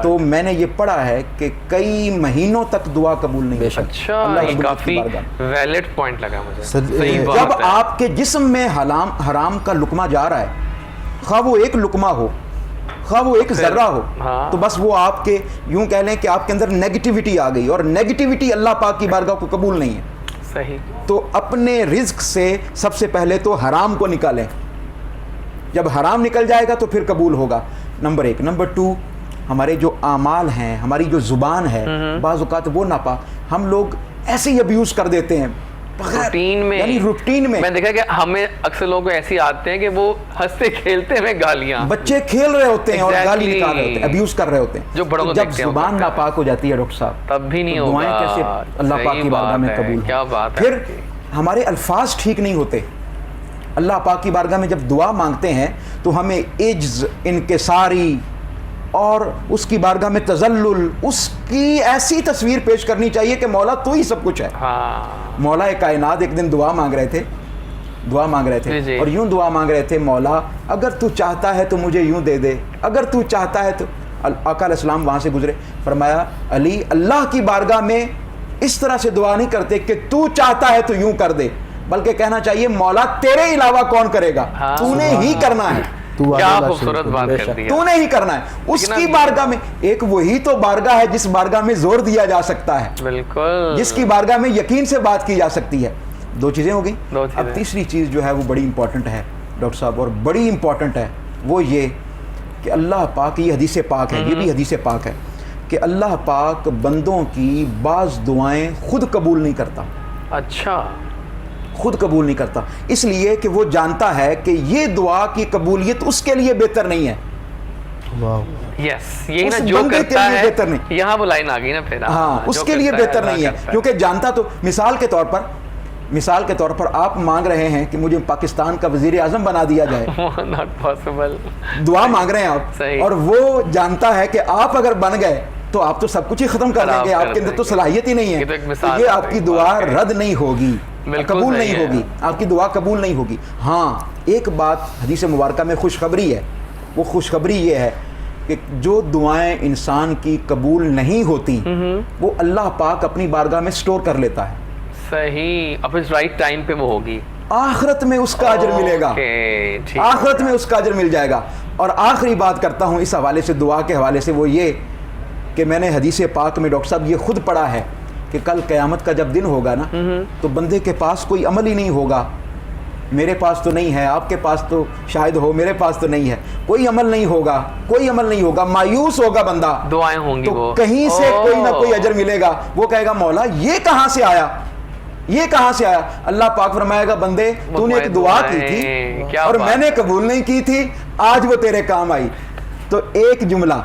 تو میں نے یہ پڑھا ہے کہ کئی مہینوں تک دعا قبول نہیں ہوتی۔ اچھا، یہ کافی ویلڈ پوائنٹ لگا مجھے۔ جب آپ کے جسم میں حرام کا لقمہ جا رہا ہے، خواہ وہ ایک لقمہ ہو، خواہ وہ ایک ذرہ ہو، تو بس وہ آپ کے یوں کہہ لیں کہ آپ کے اندر نیگیٹیوٹی آ گئی، اور نیگیٹیوٹی اللہ پاک کی بارگاہ کو قبول نہیں ہے۔ صحیح۔ تو اپنے رزق سے سب سے پہلے تو حرام کو نکالیں، جب حرام نکل جائے گا تو پھر قبول ہوگا، نمبر 1۔ نمبر 2 ہمارے جو اعمال ہیں، ہماری جو زبان ہے، بعض اوقات وہ ناپاک، ہم لوگ ایسے ہی ابیوز کر دیتے ہیں روٹین میں, یعنی روٹین میں. میں دیکھا کہ ہمیں اکثر لوگ ایسی آتے ہیں کہ وہ ہنستے کھیلتے میں گالیاں, بچے کھیل رہے ہوتے ہیں اور گالی نکال رہے ہوتے ہیں, ابیوز کر رہے ہوتے ہیں. جو بڑوں کو جب دیکھتے ہیں زبان ناپاک ہو جاتی ہے ڈاکٹر صاحب, تب بھی نہیں ہوگا. دعائیں کیسے اللہ پاک کی بارگاہ میں قبول ہوں. کیا بات ہے. پھر ہمارے الفاظ ٹھیک نہیں ہوتے. اللہ پاک کی بارگاہ میں جب دعا مانگتے ہیں تو ہمیں عجز, انکساری اور اس کی بارگاہ میں تذلل, اس کی ایسی تصویر پیش کرنی چاہیے کہ مولا تو ہی سب کچھ ہے. مولا کائنات ایک دن دعا مانگ رہے تھے اور یوں دعا مانگ رہے تھے, مولا اگر تو چاہتا ہے تو مجھے یوں دے دے, اگر تو چاہتا ہے تو. آقا علیہ السلام وہاں سے گزرے, فرمایا علی اللہ کی بارگاہ میں اس طرح سے دعا نہیں کرتے کہ تو چاہتا ہے تو یوں کر دے, بلکہ کہنا چاہیے مولا تیرے علاوہ کون کرے گا, تو نے ہی کرنا ہے. کیا خوبصورت بات کر دی ہے. تو نے ہی کرنا ہے. اس کی بارگاہ میں ایک وہی تو بارگاہ ہے جس بارگاہ میں زور دیا جا سکتا ہے, بالکل, جس کی بارگاہ میں یقین سے بات کی جا سکتی ہے. 2 چیزیں ہو گئی. اب تیسری چیز جو ہے وہ بڑی امپورٹنٹ ہے ڈاکٹر صاحب, اور بڑی امپورٹنٹ ہے, وہ یہ کہ اللہ پاک, یہ حدیث پاک ہے, یہ بھی حدیث پاک ہے کہ اللہ پاک بندوں کی بعض دعائیں خود قبول نہیں کرتا. اچھا, خود قبول نہیں کرتا, اس لیے کہ وہ جانتا ہے کہ یہ دعا کی قبولیت اس کے لیے بہتر نہیں ہے. یس, یہی نا جو کرتا ہے بہتر نہیں, یہاں وہ لائن آ گئی نا پھر, ہاں اس کے لیے بہتر نہیں ہے, کیونکہ جانتا تو. مثال کے طور پر آپ مانگ رہے ہیں کہ مجھے پاکستان کا وزیر اعظم بنا دیا جائے, not possible, دعا مانگ رہے ہیں آپ, اور وہ جانتا ہے کہ آپ اگر بن گئے تو آپ تو سب کچھ ہی ختم کر دیں گے, آپ کے اندر تو صلاحیت ہی نہیں ہے, تو یہ آپ کی دعا رد نہیں ہوگی, قبول نہیں ہوگی, آپ کی دعا قبول نہیں ہوگی. ہاں ایک بات حدیث مبارکہ میں خوشخبری ہے, وہ خوشخبری یہ ہے کہ جو دعائیں انسان کی قبول نہیں ہوتی وہ اللہ پاک اپنی بارگاہ میں سٹور کر لیتا ہے. صحیح, اب اس رائٹ ٹائم پہ وہ ہوگی, آخرت میں اس کا اجر ملے گا, آخرت میں اس کا اجر مل جائے گا. اور آخری بات کرتا ہوں اس حوالے سے, دعا کے حوالے سے, وہ یہ کہ میں نے حدیث پاک میں ڈاکٹر صاحب یہ خود پڑھا ہے کہ کل قیامت کا جب دن ہوگا نا, تو بندے کے پاس کوئی عمل ہی نہیں ہوگا. میرے پاس تو نہیں ہے, آپ کے پاس تو شاید ہو, میرے پاس تو نہیں ہے, کوئی عمل نہیں ہوگا, کوئی عمل نہیں ہوگا, مایوس ہوگا بندہ. دعائیں ہوں گی, تو کہیں سے کوئی نہ کوئی اجر ملے گا. وہ کہے گا مولا یہ کہاں سے آیا, یہ کہاں سے آیا. اللہ پاک فرمائے گا بندے تو نے ایک دعا کی تھی اور میں نے قبول نہیں کی تھی, آج وہ تیرے کام آئی. تو ایک جملہ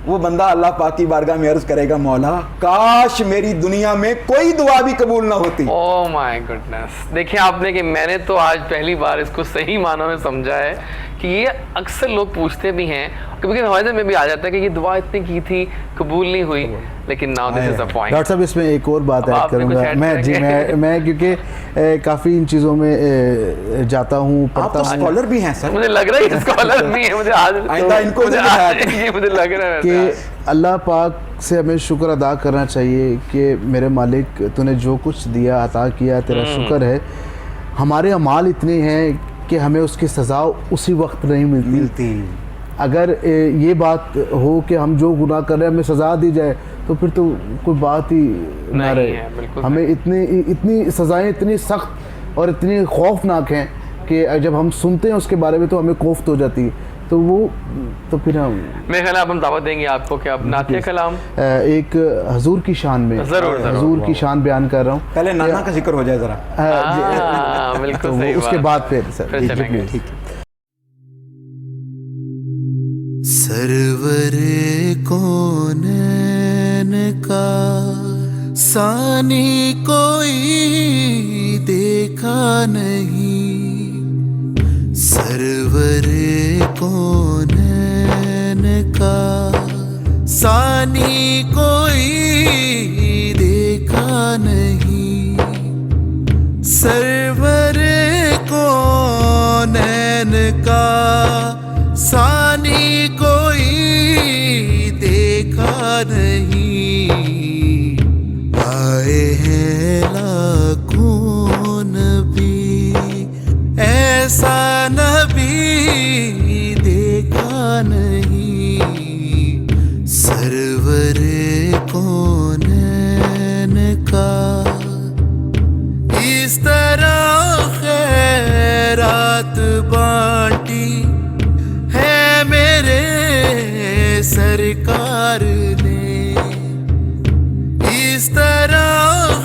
وہ بندہ اللہ پاک کی بارگاہ میں عرض کرے گا, مولا کاش میری دنیا میں کوئی دعا بھی قبول نہ ہوتی. او مائی گڈنس, دیکھیں آپ نے کہ میں نے تو آج پہلی بار اس کو صحیح معنوں میں سمجھا ہے کہ یہ اکثر لوگ پوچھتے بھی ہیں, کیونکہ ہمارے ذہن میں بھی آ جاتا ہے کہ یہ دعا اتنی کی تھی قبول نہیں ہوئی, لیکن now this is a point. Doctor صاحب اس میں ایک اور بات ایڈ کروں گا میں کیونکہ کافی ان چیزوں میں جاتا ہوں, پڑھتا ہوں. اسکالر بھی ہیں سر, مجھے لگ رہا ہے اسکالر بھی ہیں, مجھے لگ رہا ہے کہ اللہ پاک سے ہمیں شکر ادا کرنا چاہیے کہ میرے مالک تو نے جو کچھ دیا عطا کیا تیرا شکر ہے. ہمارے اعمال اتنے ہیں کہ ہمیں اس کی سزا اسی وقت نہیں ملتی. اگر یہ بات ہو کہ ہم جو گناہ کر رہے ہیں ہمیں سزا دی جائے تو پھر تو کوئی بات ہی نہ رہے. ہمیں اتنی سزائیں اتنی سخت اور اتنی خوفناک ہیں کہ جب ہم سنتے ہیں اس کے بارے میں تو ہمیں کوفت ہو جاتی ہے. تو وہ تو پھر میرے خیال آپ ہم دعوت دیں گے آپ کو کہ آپ نعتیہ کلام ایک حضور کی شان میں, حضور کی شان بیان کر رہا ہوں. پہلے نانا کا ذکر ہو جائے ذرا, بالکل اس کے بعد پھر سر. سرور کونین کا ثانی کوئی دیکھا نہیں, سرور کونین کا ثانی کوئی دیکھا نہیں, سرور کونین کا ثانی کوئی دیکھا نہیں. آئے ہیں لاکھوں نبی, ایسا نبی دیکھا نہیں, سرور کونین کا اس طرح خیرات بانٹی ہے میرے سرکار نے, اس طرح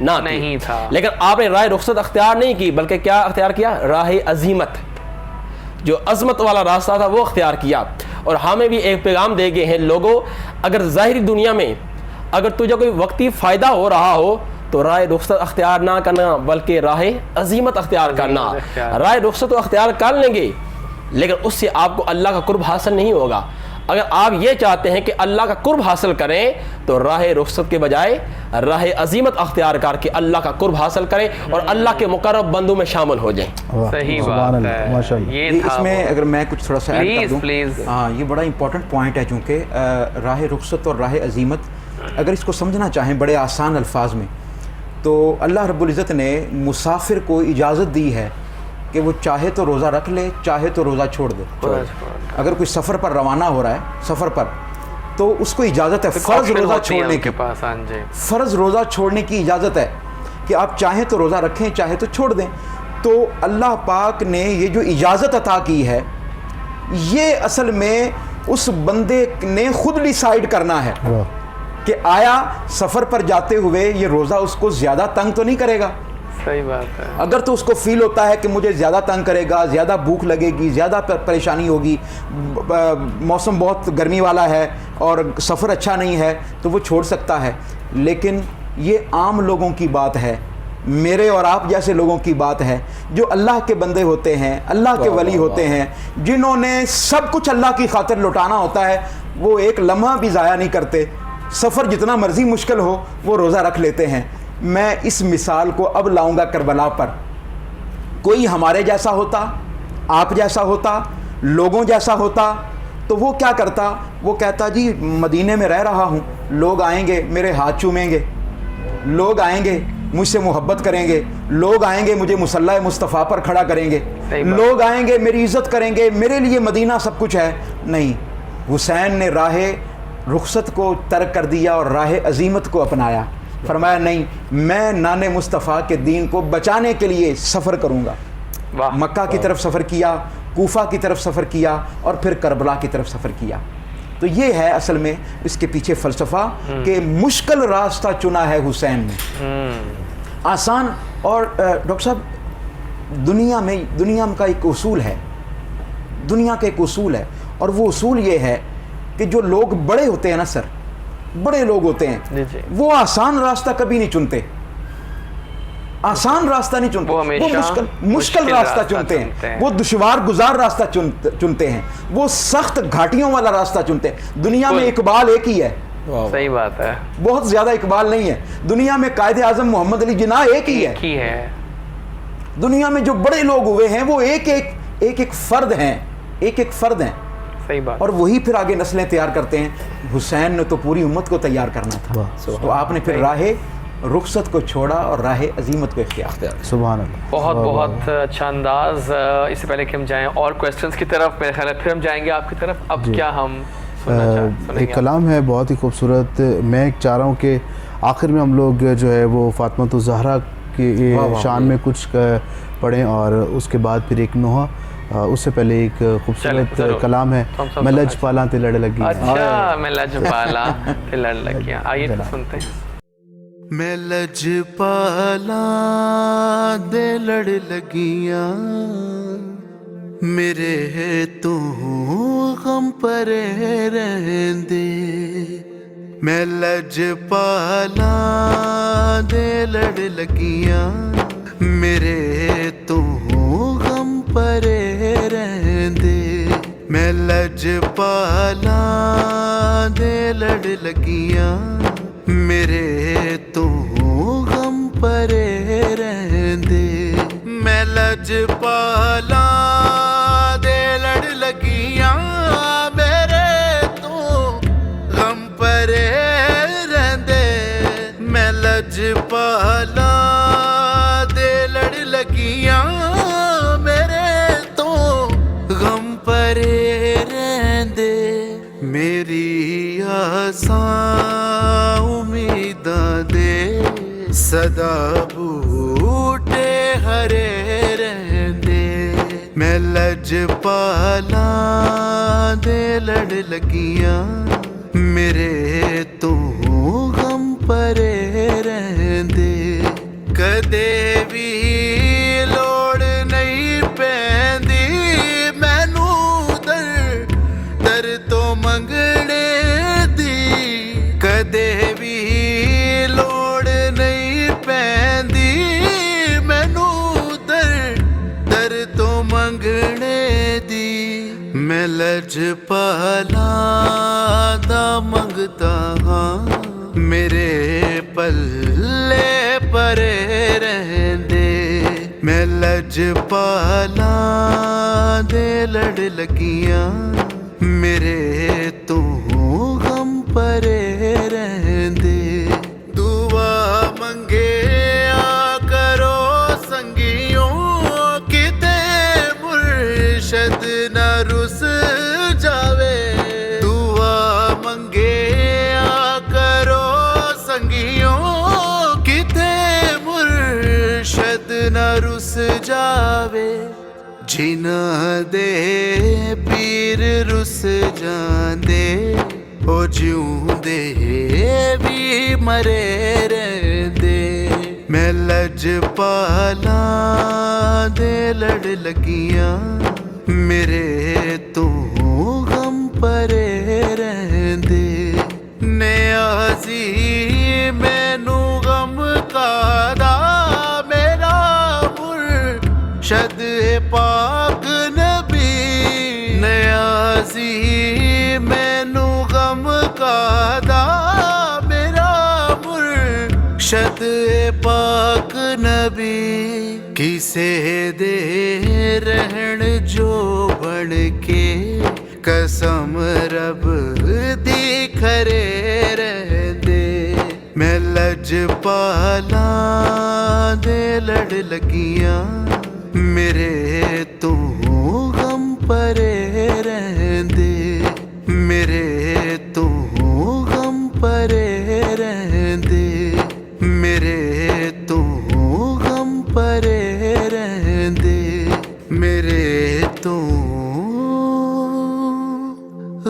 نہ تھی. نہیں تھا. لیکن آپ نے راہ رخصت اختیار نہیں کی بلکہ کیا اختیار کیا؟ راہ عزیمت, جو عظمت والا راستہ تھا وہ اختیار کیا. اور ہمیں بھی ایک پیغام دے گئے ہیں, لوگوں اگر ظاہری دنیا میں اگر تجھے کوئی وقتی فائدہ ہو رہا ہو تو راہ رخصت اختیار نہ کرنا بلکہ راہ عزیمت اختیار کرنا. راہ رخصت تو اختیار کر لیں گے لیکن اس سے آپ کو اللہ کا قرب حاصل نہیں ہوگا. اگر آپ یہ چاہتے ہیں کہ اللہ کا قرب حاصل کریں تو راہ رخصت کے بجائے راہ عزیمت اختیار کر کے اللہ کا قرب حاصل کریں اور اللہ کے مقرب بندوں میں شامل ہو جائیں. صحیح بات ہے. یہ اس میں اگر میں کچھ تھوڑا سا ایڈ کر دوں, پلیز. ہاں یہ بڑا امپورٹنٹ پوائنٹ ہے, چونکہ راہ رخصت اور راہ عزیمت اگر اس کو سمجھنا چاہیں بڑے آسان الفاظ میں تو اللہ رب العزت نے مسافر کو اجازت دی ہے کہ وہ چاہے تو روزہ رکھ لے, چاہے تو روزہ چھوڑ دے. اگر کوئی سفر پر روانہ ہو رہا ہے سفر پر تو اس کو اجازت ہے فرض روزہ چھوڑنے کی, فرض روزہ چھوڑنے کی اجازت ہے کہ آپ چاہیں تو روزہ رکھیں چاہے تو چھوڑ دیں. تو اللہ پاک نے یہ جو اجازت عطا کی ہے یہ اصل میں اس بندے نے خود ڈیسائیڈ کرنا ہے کہ آیا سفر پر جاتے ہوئے یہ روزہ اس کو زیادہ تنگ تو نہیں کرے گا. صحیح بات ہے. اگر تو اس کو فیل ہوتا ہے کہ مجھے زیادہ تنگ کرے گا, زیادہ بھوک لگے گی, زیادہ پریشانی ہوگی, موسم بہت گرمی والا ہے اور سفر اچھا نہیں ہے تو وہ چھوڑ سکتا ہے. لیکن یہ عام لوگوں کی بات ہے, میرے اور آپ جیسے لوگوں کی بات ہے جو اللہ کے بندے ہوتے ہیں, اللہ کے ولی ہوتے ہیں, جنہوں نے سب کچھ اللہ کی خاطر لوٹانا ہوتا ہے. وہ ایک لمحہ بھی ضائع نہیں کرتے, سفر جتنا مرضی مشکل ہو وہ روزہ رکھ لیتے ہیں. میں اس مثال کو اب لاؤں گا کربلا پر. کوئی ہمارے جیسا ہوتا, آپ جیسا ہوتا, لوگوں جیسا ہوتا تو وہ کیا کرتا؟ وہ کہتا جی مدینے میں رہ رہا ہوں, لوگ آئیں گے میرے ہاتھ چومیں گے, لوگ آئیں گے مجھ سے محبت کریں گے, لوگ آئیں گے مجھے مصلی مصطفیٰ پر کھڑا کریں گے, لوگ آئیں گے میری عزت کریں گے, میرے لیے مدینہ سب کچھ ہے. نہیں, حسین نے راہ رخصت کو ترک کر دیا اور راہ عزیمت کو اپنایا. فرمایا نہیں, میں نان مصطفیٰ کے دین کو بچانے کے لیے سفر کروں گا. مکہ کی طرف سفر کیا, کوفہ کی طرف سفر کیا اور پھر کربلا کی طرف سفر کیا. تو یہ ہے اصل میں اس کے پیچھے فلسفہ کہ مشکل راستہ چنا ہے حسین نے, آسان. اور ڈاکٹر صاحب دنیا کا ایک اصول ہے, دنیا کا ایک اصول ہے, اور وہ اصول یہ ہے کہ جو لوگ بڑے ہوتے ہیں نا سر, بڑے لوگ ہوتے ہیں وہ آسان راستہ کبھی نہیں چنتے, آسان راستہ نہیں چنتے, وہ مشکل راستہ چنتے ہیں, وہ دشوار گزار راستہ چنتے ہیں, وہ سخت گھاٹیوں والا راستہ چنتے ہیں. دنیا میں اقبال ایک ہی ہے. صحیح بات ہے. بہت زیادہ اقبال نہیں ہے دنیا میں. قائد اعظم محمد علی جناح ایک ہی ہے. دنیا میں جو بڑے لوگ ہوئے ہیں وہ ایک فرد ہیں, ایک فرد ہیں. اور وہی پھر آگے نسلیں تیار کرتے ہیں. حسین نے تو پوری امت کو تیار کرنا تھا, تو آپ نے پھر راہ رخصت کو چھوڑا اور راہ عزیمت کو اختیار کیا. سبحان اللہ. بہت اچھا انداز. اس سے پہلے کہ ہم جائیں اور کویسچنز کی طرف, میرے خیال ہے پھر ہم جائیں گے آپ کی طرف. اب کیا ہم ایک کلام ہے بہت ہی خوبصورت. میں چاہ رہا ہوں کہ آخر میں ہم لوگ جو ہے وہ فاطمہ الزہرا کی شان میں کچھ پڑھیں اور اس کے بعد پھر ایک نوحہ. اس سے پہلے ایک خوبصورت کلام ہے, میں لج پالا تے لڑ لگی. اچھا, میں لج پالا تے لڑ لگیا. آئیے سنتے ہیں. میں لج پالا دے لڑ لگیاں, میرے ہے تو غم پر رہندے. میں لج پالا دے لڑ لگیاں, میرے تو غم پر رہندے. میں لج پالا دے لڑ لگیاں, میرے تو غم پر رہندے. میں لج پالا دے لڑ لگیاں, میرے تو غم پر رہندے. میں لج پالا دے لڑ لگیاں, میرے تو غم پر رہندے. میری آساں امیداں دے صدا بوٹے ہرے رہندے. میں لج پالا دے لڑ لگیاں, میرے تو غم پر رہندے. ਕਦੇ ਵੀ ਲੋੜ ਨਹੀਂ ਪੈਂਦੀ ਮੈਨੂੰ ਦਰ ਤੋਂ ਮੰਗਣੇ ਦੀ, ਕਦੇ ਵੀ ਲੋੜ ਨਹੀਂ ਪੈਂਦੀ ਮੈਨੂੰ ਦਰ ਤੋਂ ਮੰਗਣੇ ਦੀ। ਮੈਂ ਲਜਪਾਲਾਂ ਦਾ ਮੰਗਦਾ ਹਾਂ, ਮੇਰੇ ਪੱਲੇ ਪਰੇ ਰਹਿੰਦੇ। ਮੈਂ ਲਜਪਾਲਾਂ ਦੇ ਲੜ ਲੱਗੀਆਂ, ਮੇਰੇ ਤੋਂ ਗਮ ਪਰੇ ਰਹਿੰਦੇ। ਦੁਆ ਮੰਗਿਆ ਕਰੋ ਸੰਗਿਓ, ਕਿਤੇ ਮੁਰਸ਼ਦ ਨਾ ਰੁੱਸ ਜਾਵੇ। ਦੁਆ ਮੰਗਿਆ ਕਰੋ ਸੰਗਿਓ, ਕਿਤੇ ਮੁਰਸ਼ਦ ਨਾ ਰੁੱਸ ਜਾਵੇ। ਜਿਨ੍ਹਾਂ ਦੇ ਪੀਰ ਰੁੱਸ ਜਾਂਦੇ, ਉਹ ਜਿਉਂਦੇ ਵੀ ਮਰੇ ਰਹਿੰਦੇ। ਮੈਂ ਲਜਪਾਲਾਂ ਦੇ ਲੜ ਲੱਗੀਆਂ, ਮੇਰੇ ਤੋਂ ਗਮ ਪਰੇ ਰਹਿੰਦੇ। ਨਿਆਜ਼ੀ ਮੈਨੂੰ ਗਮ ਕਾਦਾ, ਮੇਰਾ ਮੁਰਸ਼ਦ ਪਾਕ ਨਬੀ। ਨਿਆਜ਼ੀ ਮੈਨੂੰ ਗਮ ਕਾਦਾ, ਮੇਰਾ ਮੁਰਸ਼ਦ ਪਾਕ ਨਬੀ। ਕਿਸੇ ਦੇ ਰਹਿਣ ਜੋ ਬਣ ਕੇ, ਕਸਮ ਰੱਬ ਦੀ ਖਰੇ ਰਹਿੰਦੇ। ਮੈਂ ਲਜਪਾਲਾਂ ਦੇ ਲੜ ਲੱਗੀਆਂ, ਮੇਰੇ ਤੋਂ ਗਮ ਪਰੇ ਰਹਿੰਦੇ। ਮੇਰੇ ਤੋਂ ਗਮ ਪਰੇ ਰਹਿੰਦੇ, ਮੇਰੇ ਤੋਂ ਗਮ ਪਰੇ ਰਹਿੰਦੇ, ਮੇਰੇ ਤੋਂ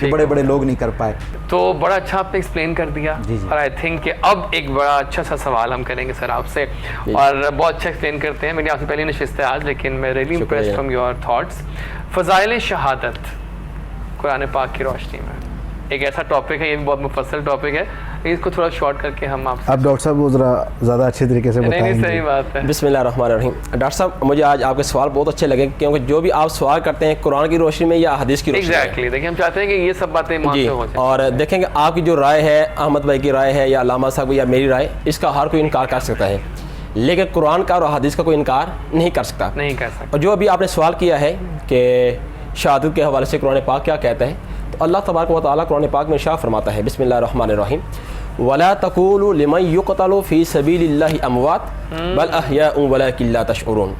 جو بڑے بڑے لوگ نہیں کر پائے. تو بڑا اچھا آپ نے ایکسپلین کر دیا. جی جی. اور آئی تھنک کہ اب ایک بڑا اچھا سا سوال ہم کریں گے سر آپ سے, اور بہت اچھا ایکسپلین کرتے ہیں. میری آپ سے پہلی نشست ہے آج, لیکن میں really impressed from your thoughts. فضائل شہادت قرآن پاک کی روشنی میں ایک ایسا ٹاپک ہے, یہ بھی بہت مفصل ٹاپک ہے, اس کو تھوڑا شارٹ کر کے ہم آپ ڈاکٹر صاحب وہ ذرا زیادہ اچھے طریقے سے بتائیں گے. صحیح بات ہے. بسم اللہ الرحمن الرحیم. ڈاکٹر صاحب مجھے آج آپ کے سوال بہت اچھے لگے, کیونکہ جو بھی آپ سوال کرتے ہیں قرآن کی روشنی میں یا حدیث کی روشنی میں. ایگزیکٹلی, دیکھیں ہم چاہتے ہیں کہ یہ سب باتیں جی, ہو جائیں. اور دیکھیں کہ آپ کی جو رائے ہے, احمد بھائی کی رائے ہے یا علامہ صاحب یا میری رائے, اس کا ہر کوئی انکار کر سکتا ہے, لیکن قرآن کا اور حدیث کا کوئی انکار نہیں کر سکتا. نہیں کر سکتا. اور جو ابھی آپ نے سوال کیا ہے کہ شہادت کے حوالے سے قرآن پاک کیا کہتا ہے, تو اللہ تبارک و تعالیٰ قرآن پاک میں ارشاد فرماتا ہے, بسم اللہ الرحمن الرحیم, وَلَا تَقُولُوا لِمَنْ يُقْتَلُ فِي سَبِيلِ اللَّهِ أَمْوَاتٌ بَلْ أَحْيَاءٌ وَلَكِنْ لَا تَشْعُرُونَ.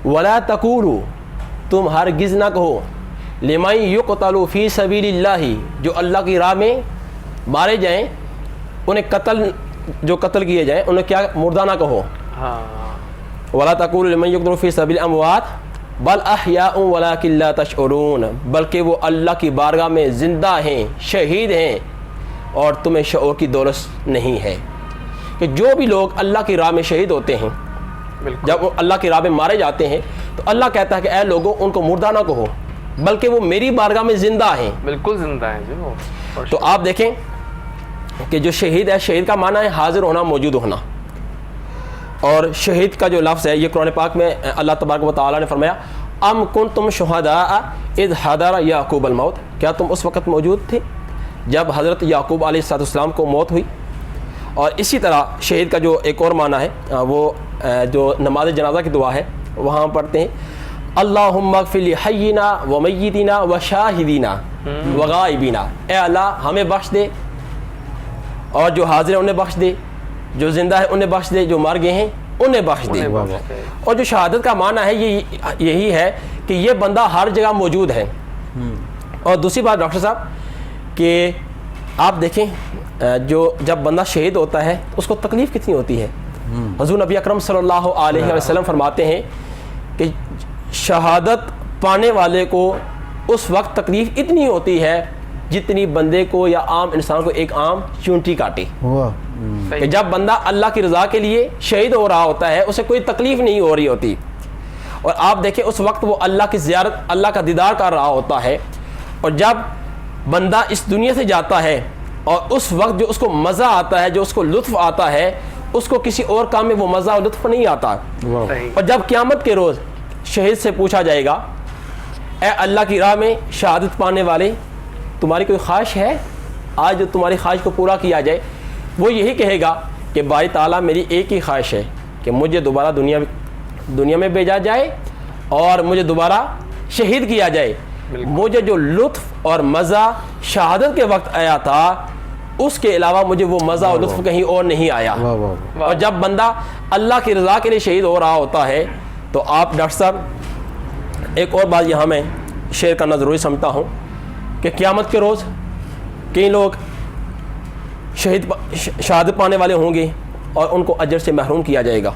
وَلَا تَقُولُوا, تم ہرگز نہ کہو, لِمَنْ يُقْتَلُ فِي سَبِيلِ اللَّهِ, جو اللہ کی راہ میں مارے جائیں, انہیں جو قتل کیے جائیں انہیں کیا مردہ نہ کہو. ہاں. وَلَا تَقُولُوا لِمَنْ يُقْتَلُ فِي سَبِيلِ الْأَمْوَاتِ بل احیاء ولکن لا تشعرون, بلکہ وہ اللہ کی بارگاہ میں زندہ ہیں, شہید ہیں, اور تمہیں شعور کی دولت نہیں ہے. کہ جو بھی لوگ اللہ کی راہ میں شہید ہوتے ہیں, جب وہ اللہ کی راہ میں مارے جاتے ہیں, تو اللہ کہتا ہے کہ اے لوگوں ان کو مردہ نہ کہو, بلکہ وہ میری بارگاہ میں زندہ ہیں. بالکل زندہ ہیں جی وہ. تو آپ دیکھیں کہ جو شہید ہے, شہید کا معنی ہے حاضر ہونا, موجود ہونا. اور شہید کا جو لفظ ہے یہ قرآن پاک میں اللہ تبارک و تعالیٰ نے فرمایا, ام کنتم شہداء اذ حضر یعقوب الموت, کیا تم اس وقت موجود تھے جب حضرت یعقوب علیہ السلام کو موت ہوئی. اور اسی طرح شہید کا جو ایک اور معنی ہے وہ جو نماز جنازہ کی دعا ہے وہاں پڑھتے ہیں, اللہم اغفر لحینا و میتینا و شاہدینا و غائبینا, اے اللہ ہمیں بخش دے, اور جو حاضر ہیں انہیں بخش دے, جو زندہ ہے انہیں بخش دے, جو مر گئے ہیں انہیں بخش دے. اور جو شہادت کا معنی ہے یہ یہی ہے کہ یہ بندہ ہر جگہ موجود ہے. اور دوسری بات ڈاکٹر صاحب کہ آپ دیکھیں جو جب بندہ شہید ہوتا ہے اس کو تکلیف کتنی ہوتی ہے. حضور نبی اکرم صلی اللہ علیہ وسلم فرماتے ہیں کہ شہادت پانے والے کو اس وقت تکلیف اتنی ہوتی ہے جتنی بندے کو یا عام انسان کو ایک عام چونٹی کاٹے. کہ جب بندہ اللہ کی رضا کے لیے شہید ہو رہا ہوتا ہے اسے کوئی تکلیف نہیں ہو رہی ہوتی. اور آپ دیکھیں اس وقت وہ اللہ کی زیارت, اللہ کا دیدار کر رہا ہوتا ہے. اور جب بندہ اس دنیا سے جاتا ہے اور اس وقت جو اس کو مزہ آتا ہے, جو اس کو لطف آتا ہے, اس کو کسی اور کام میں وہ مزہ اور لطف نہیں آتا. اور جب قیامت کے روز شہید سے پوچھا جائے گا, اے اللہ کی راہ میں شہادت پانے والے, تمہاری کوئی خواہش ہے آج جو تمہاری خواہش کو پورا کیا جائے؟ وہ یہی کہے گا کہ باری تعالیٰ میری ایک ہی خواہش ہے کہ مجھے دوبارہ دنیا میں بھیجا جائے اور مجھے دوبارہ شہید کیا جائے. مجھے جو لطف اور مزہ شہادت کے وقت آیا تھا اس کے علاوہ مجھے وہ مزہ اور لطف کہیں اور نہیں آیا. اور جب بندہ اللہ کی رضا کے لیے شہید ہو رہا ہوتا ہے تو آپ ڈاکٹر صاحب ایک اور بات یہاں میں شیئر کرنا ضروری سمجھتا ہوں کہ قیامت کے روز کئی لوگ شہادت پانے والے ہوں گے اور ان کو اجر سے محروم کیا جائے گا.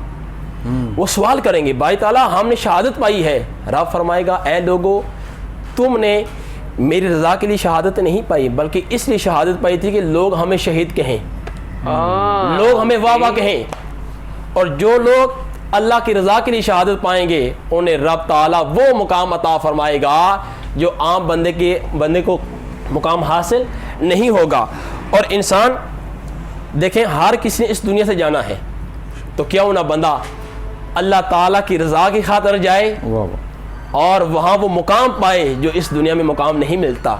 وہ سوال کریں گے, بھائی تعالیٰ ہم نے شہادت پائی ہے. رب فرمائے گا, اے لوگو تم نے میری رضا کے لیے شہادت نہیں پائی بلکہ اس لیے شہادت پائی تھی کہ لوگ ہمیں شہید کہیں, لوگ ہمیں واہ واہ کہیں. اور جو لوگ اللہ کی رضا کے لیے شہادت پائیں گے انہیں رب تعالیٰ وہ مقام عطا فرمائے گا جو عام بندے کو مقام حاصل نہیں ہوگا. اور انسان دیکھیں ہر کسی نے اس دنیا سے جانا ہے, تو کیوں نہ بندہ اللہ تعالیٰ کی رضا کی خاطر جائے اور وہاں وہ مقام پائے جو اس دنیا میں مقام نہیں ملتا.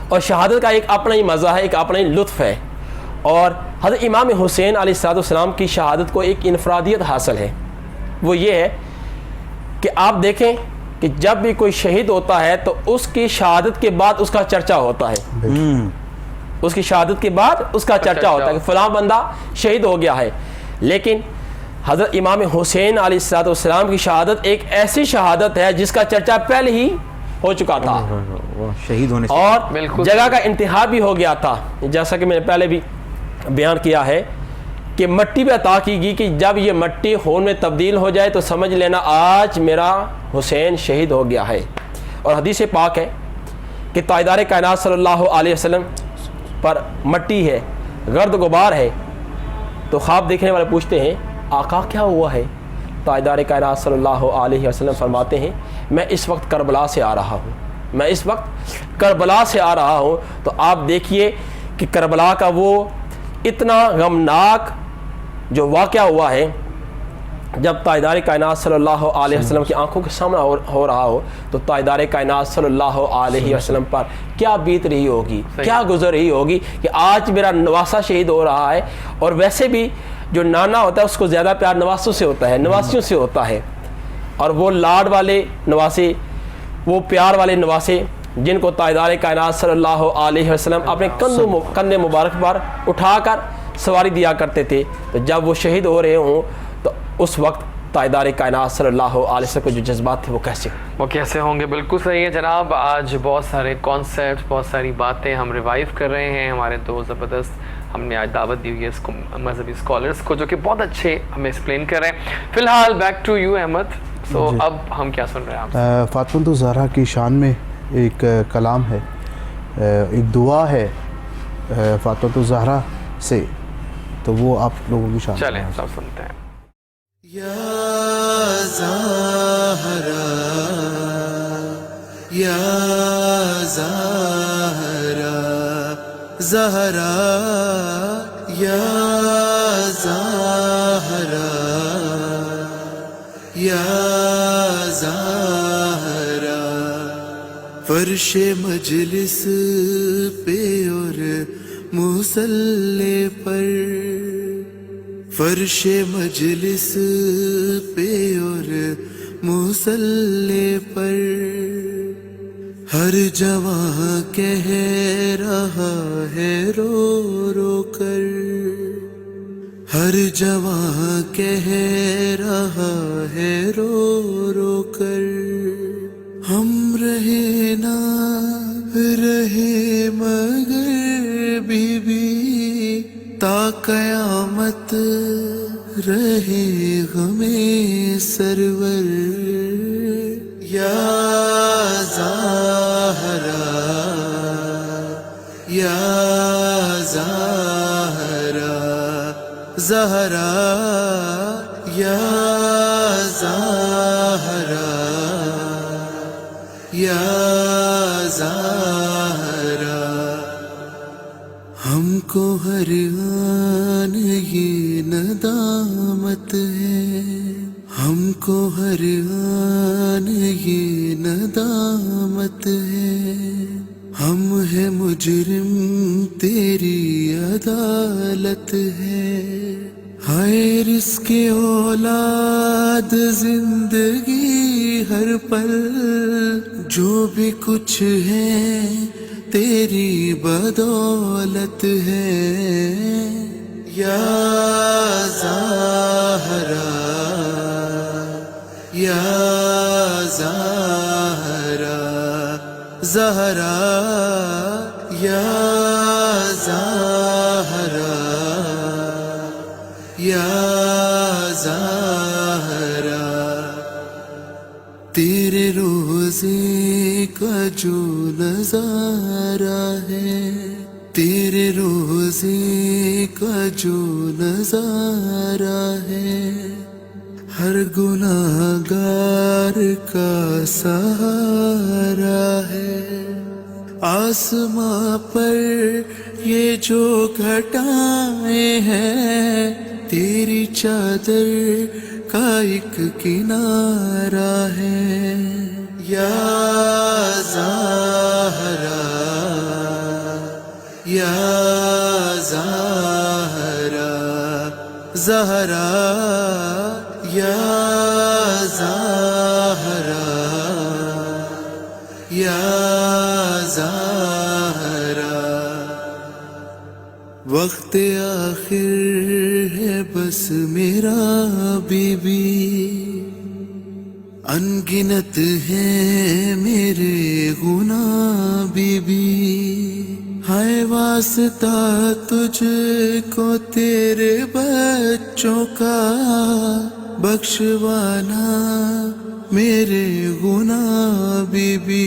اور شہادت کا ایک اپنا ہی مزہ ہے, ایک اپنا ہی لطف ہے. اور حضرت امام حسین علیہ السلام کی شہادت کو ایک انفرادیت حاصل ہے, وہ یہ ہے کہ آپ دیکھیں کہ جب بھی کوئی شہید ہوتا ہے تو اس کی شہادت کے بعد اس کا چرچا ہوتا ہے. اس کی شہادت کے بعد اس کا چرچا ہوتا ہے کہ فلاں بندہ شہید ہو گیا ہے. لیکن حضرت امام حسین علیہ السلام کی شہادت ایک ایسی شہادت ہے جس کا چرچا پہلے ہی ہو چکا تھا شہید ہونے سے, اور جگہ کا انتہا بھی ہو گیا تھا. جیسا کہ میں نے پہلے بھی بیان کیا ہے کہ مٹی پہ عطا کی گئی کہ جب یہ مٹی خون میں تبدیل ہو جائے تو سمجھ لینا آج میرا حسین شہید ہو گیا ہے. اور حدیث پاک ہے کہ تاجدار کائنات صلی اللہ علیہ وسلم پر مٹی ہے، گرد غبار ہے، تو خواب دیکھنے والے پوچھتے ہیں آقا کیا ہوا ہے؟ تاجدار کائنات صلی اللہ علیہ وسلم فرماتے ہیں میں اس وقت کربلا سے آ رہا ہوں، میں اس وقت کربلا سے آ رہا ہوں۔ تو آپ دیکھیے کہ کربلا کا وہ اتنا غمناک جو واقعہ ہوا ہے، جب تاجدار کائنات صلی اللہ علیہ وسلم کی آنکھوں کے سامنے ہو رہا ہو تو تاجدار کائنات صلی اللہ علیہ وسلم پر کیا بیت رہی ہوگی، کیا گزر رہی ہوگی کہ آج میرا نواسہ شہید ہو رہا ہے۔ اور ویسے بھی جو نانا ہوتا ہے اس کو زیادہ پیار نواسوں سے ہوتا ہے، نواسیوں سے ہوتا ہے، اور وہ لاڈ والے نواسے، وہ پیار والے نواسے جن کو تاجدار کائنات صلی اللہ علیہ وسلم اپنے کندھے مبارک پر اٹھا کر سواری دیا کرتے تھے، تو جب وہ شہید ہو رہے ہوں تو اس وقت تاجدار کائنات صلی اللہ علیہ وسلم کے جو جذبات تھے وہ کیسے ہوں گے؟ بالکل صحیح ہے جناب۔ آج بہت سارے کانسیپٹ، بہت ساری باتیں ہم ریوائیو کر رہے ہیں۔ ہمارے دو زبردست ہم نے آج دعوت دی ہوئی ہے اس کو مذہبی اسکالرس کو جو کہ بہت اچھے ہمیں ایکسپلین کر رہے ہیں۔ فی الحال بیک ٹو یو احمد، سو اب ہم کیا سن رہے ہیں آپ؟ فاطمہ الزہرا کی شان میں ایک کلام ہے، ایک دعا ہے فاطمہ الزہرا سے، تو وہ آپ لوگوں کی شان چلیں سب سنتے ہیں۔ یا زہرا یا زہرا زہرا یا زہرا یا زہرا، فرش مجلس پہ اور مصلی پر، فرش مجلس پہ اور مصلی پر، ہر جواں کہہ رہا ہے رو رو کر، ہر جواں کہہ رہا ہے رو رو کر، ہم رہے نہ رہے مگر بی بی تا قیامت رہے غمِ سرور، یا زہرا یا زہرا زہرا یا زہرا یا زہرا، ہم کو ہر آن یہ ندامت ہے، ہم کو ہر آن یہ ندامت ہے، ہم ہیں مجرم تیری عدالت ہے، ہائے رزق اولاد زندگی ہر پل، جو بھی کچھ ہے تیری بدولت ہے، یا زہرا یا زہرا زہرا یا زہرا یا زہرا، تیرے روزے کا جو نظارہ ہے، تیرے روزے کا جو نظارہ ہے، ہر گناہگار کا سہارا ہے، آسماں پر یہ جو گھٹائیں ہیں، تیری چادر کا ایک کنارہ ہے، یا زہرا یا زہرا زہرا یا زہرا یا زہرا، وقت آخر ہے بس میرا بی بی، انگنت ہے میرے گناہ بی بی، ہے واسطہ تجھ کو تیرے بچوں کا، بخشوانا میرے گناہ بی بی،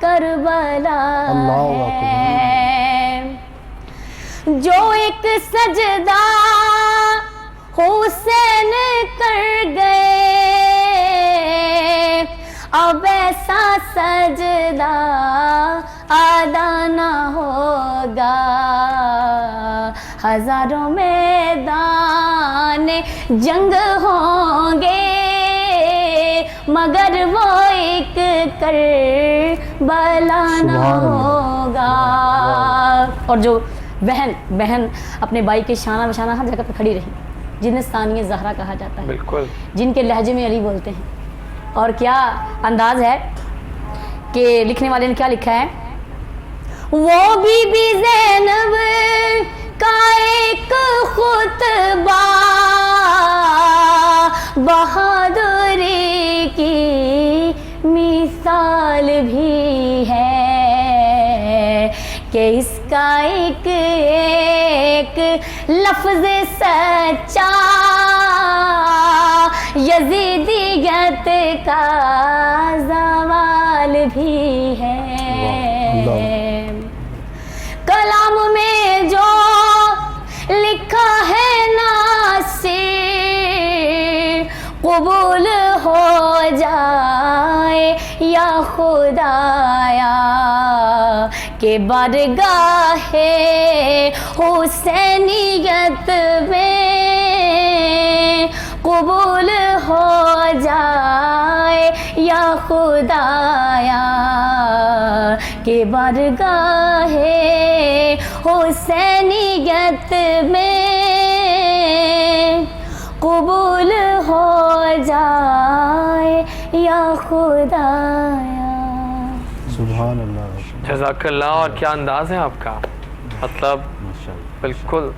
کربلا ہے، جو ایک سجدہ حسین کر گئے اب ایسا سجدہ ادا نہ ہوگا، ہزاروں میدان جنگ ہوں گے مگر وہ ایک کربلا نہ ہوگا۔ اور جو بہن اپنے بھائی کے شانہ بشانہ ہر جگہ پہ کھڑی رہی، جنہیں ثانیہ زہرا کہا جاتا ہے، بالکل، جن کے لہجے میں علی بولتے ہیں، اور کیا انداز ہے کہ لکھنے والے نے کیا لکھا ہے، وہ بی بی زینب کا ایک خطبہ بہادری کی مثال بھی ہے کہ اس کا ایک ایک لفظ سچا یزیدیت کا زوال بھی ہے۔ کلام میں جو لکھا ہے ناصر قبول ہو جائے یا خدایا کہ بارگاہ حسینیت میں قبول ہو جائے یا خدایا کہ بارگاہ حسینیت میں قبول ہو جائے یا خدایا۔ سبحان اللہ، جزاک اللہ، اور کیا انداز ہے آپ کا، مطلب بالکل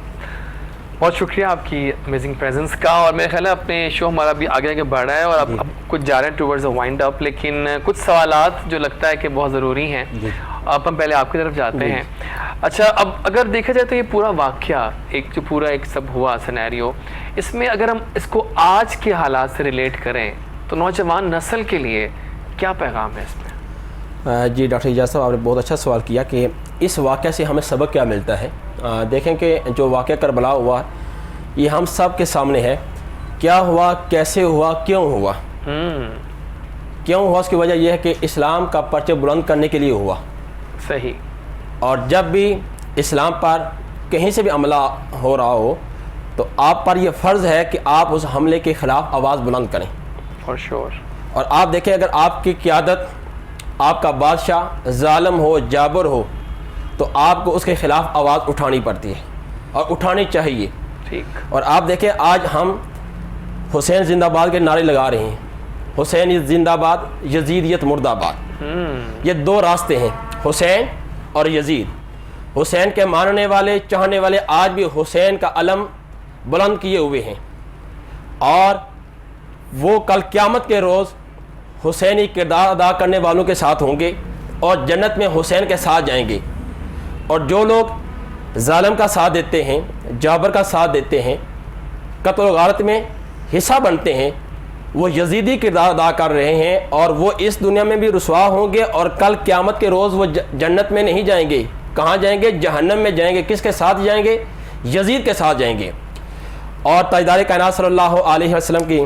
بہت شکریہ آپ کی امیزنگ پریزنس کا۔ اور میرے خیال ہے اپنے شو ہمارا بھی آگے آگے بڑھ رہا ہے اور اب کچھ جا رہے ہیں ٹورڈز وائنڈ اپ، لیکن کچھ سوالات جو لگتا ہے کہ بہت ضروری ہیں، اب ہم پہلے آپ کی طرف جاتے ہیں۔ اچھا، اب اگر دیکھا جائے تو یہ پورا واقعہ ایک جو پورا ایک سب ہوا سینیریو، اس میں اگر ہم اس کو آج کے حالات سے ریلیٹ کریں تو نوجوان نسل کے لیے کیا پیغام ہے اس میں؟ جی ڈاکٹر اعجاز صاحب، آپ نے بہت اچھا سوال کیا کہ اس واقعہ سے ہمیں سبق کیا ملتا ہے۔ دیکھیں کہ جو واقعہ کربلا ہوا یہ ہم سب کے سامنے ہے، کیا ہوا، کیسے ہوا، کیوں ہوا۔ کیوں ہوا، اس کی وجہ یہ ہے کہ اسلام کا پرچم بلند کرنے کے لیے ہوا۔ صحیح۔ اور جب بھی اسلام پر کہیں سے بھی حملہ ہو رہا ہو تو آپ پر یہ فرض ہے کہ آپ اس حملے کے خلاف آواز بلند کریں۔ For sure. اور آپ دیکھیں اگر آپ کی قیادت، آپ کا بادشاہ ظالم ہو، جابر ہو، تو آپ کو اس کے خلاف آواز اٹھانی پڑتی ہے اور اٹھانی چاہیے۔ ٹھیک۔ اور آپ دیکھیں آج ہم حسین زندہ باد کے نعرے لگا رہے ہیں، حسین زندہ باد، یزیدیت مردہ باد۔ یہ دو راستے ہیں، حسین اور یزید۔ حسین کے ماننے والے، چاہنے والے آج بھی حسین کا علم بلند کیے ہوئے ہیں، اور وہ کل قیامت کے روز حسینی کردار ادا کرنے والوں کے ساتھ ہوں گے اور جنت میں حسین کے ساتھ جائیں گے۔ اور جو لوگ ظالم کا ساتھ دیتے ہیں، جابر کا ساتھ دیتے ہیں، قتل و غارت میں حصہ بنتے ہیں، وہ یزیدی کردار ادا کر رہے ہیں، اور وہ اس دنیا میں بھی رسوا ہوں گے اور کل قیامت کے روز وہ جنت میں نہیں جائیں گے۔ کہاں جائیں گے؟ جہنم میں جائیں گے۔ کس کے ساتھ جائیں گے؟ یزید کے ساتھ جائیں گے۔ اور تاجدار کائنات صلی اللہ علیہ وسلم کی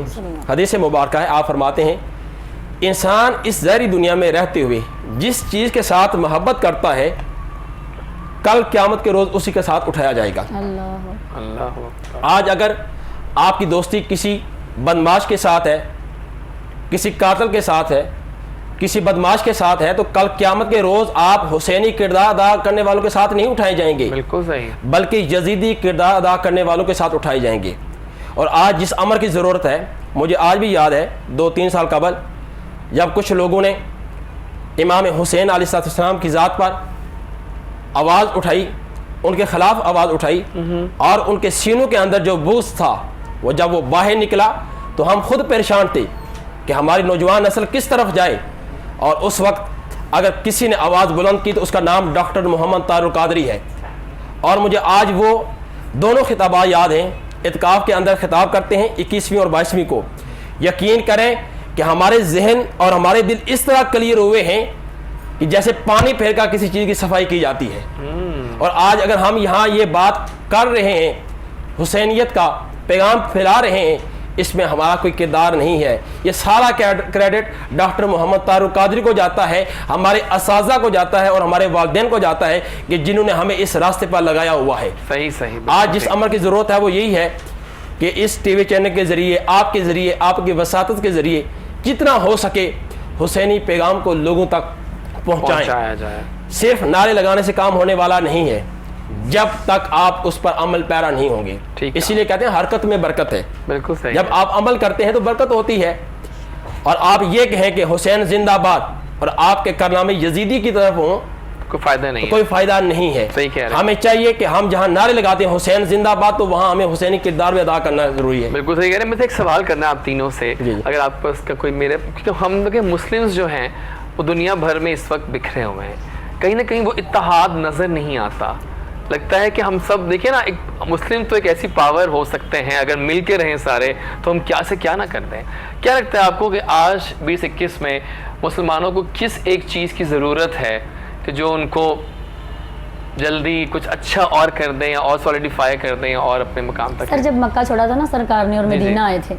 حدیث مبارکہ ہے، آپ فرماتے ہیں انسان اس ظاہری دنیا میں رہتے ہوئے جس چیز کے ساتھ محبت کرتا ہے کل قیامت کے روز اسی کے ساتھ اٹھایا جائے گا۔ اللہ۔ آج اگر آپ کی دوستی کسی بدماش کے ساتھ ہے، کسی قاتل کے ساتھ ہے، کسی بدماش کے ساتھ ہے، تو کل قیامت کے روز آپ حسینی کردار ادا کرنے والوں کے ساتھ نہیں اٹھائے جائیں گے، بالکل صحیح، بلکہ یزیدی کردار ادا کرنے والوں کے ساتھ اٹھائے جائیں گے۔ اور آج جس امر کی ضرورت ہے، مجھے آج بھی یاد ہے 2-3 سال قبل جب کچھ لوگوں نے امام حسین علیہ السلام کی ذات پر آواز اٹھائی، ان کے خلاف آواز اٹھائی، اور ان کے سینوں کے اندر جو بغض تھا وہ جب وہ باہر نکلا تو ہم خود پریشان تھے کہ ہماری نوجوان نسل کس طرف جائے۔ اور اس وقت اگر کسی نے آواز بلند کی تو اس کا نام ڈاکٹر محمد طاہر القادری ہے۔ اور مجھے آج وہ دونوں خطابات یاد ہیں، اعتکاف کے اندر خطاب کرتے ہیں 21ویں اور 22ویں کو۔ یقین کریں کہ ہمارے ذہن اور ہمارے دل اس طرح کلیئر ہوئے ہیں کہ جیسے پانی پھیر کر کسی چیز کی صفائی کی جاتی ہے. اور آج اگر ہم یہاں یہ بات کر رہے ہیں، حسینیت کا پیغام پھیلا رہے ہیں، اس میں ہمارا کوئی کردار نہیں ہے. یہ سارا کریڈٹ ڈاکٹر محمد طارق قادری کو جاتا ہے، ہمارے اساتذہ کو جاتا ہے اور ہمارے والدین کو جاتا ہے کہ جنہوں نے ہمیں اس راستے پر لگایا ہوا ہے. صحیح. آج جس عمل کی ضرورت ہے وہ یہی ہے کہ اس ٹی وی چینل کے ذریعے، آپ کے ذریعے، آپ کی وساطت کے ذریعے جتنا ہو سکے حسینی پیغام کو لوگوں تک پہنچایا جائے. صرف نعرے لگانے سے کام ہونے والا نہیں ہے جب تک آپ اس پر عمل پیرا نہیں ہوں گے. اسی لیے کہتے ہیں حرکت میں برکت ہے. بالکل صحیح. جب آپ عمل کرتے ہیں تو برکت ہوتی ہے. اور آپ یہ کہیں کہ حسین زندہ باد اور آپ کے کارنامے یزیدی کی طرف ہوں، کوئی فائدہ نہیں، کوئی فائدہ نہیں ہے. صحیح کہہ رہے ہیں. ہمیں چاہیے کہ ہم جہاں نعرے لگاتے ہیں حسین زندہ باد، تو وہاں ہمیں حسینی کردار بھی ادا کرنا ضروری ہے. بالکل صحیح کہہ رہے ہیں. مجھے ایک سوال کرنا ہے آپ تینوں سے، اگر آپ کو اس کا کوئی کیونکہ ہم لوگ مسلمز جو ہیں وہ دنیا بھر میں اس وقت بکھرے ہوئے ہیں، کہیں نہ کہیں وہ اتحاد نظر نہیں آتا. لگتا ہے کہ ہم سب دیکھیں نا، ایک مسلم تو ایک ایسی پاور ہو سکتے ہیں، اگر مل کے رہیں سارے تو ہم کیا سے کیا نہ کر دیں. کیا لگتا ہے آپ کو کہ آج 2021 میں مسلمانوں کو کس ایک چیز کی ضرورت ہے کہ جو ان کو جلدی کچھ اچھا اور کر دیں یا اور سولیڈیفائی کر دیں اور اپنے مقام تک؟ سر جب مکہ چھوڑا تھا نا سرکار نے اور مدینہ آئے تھے،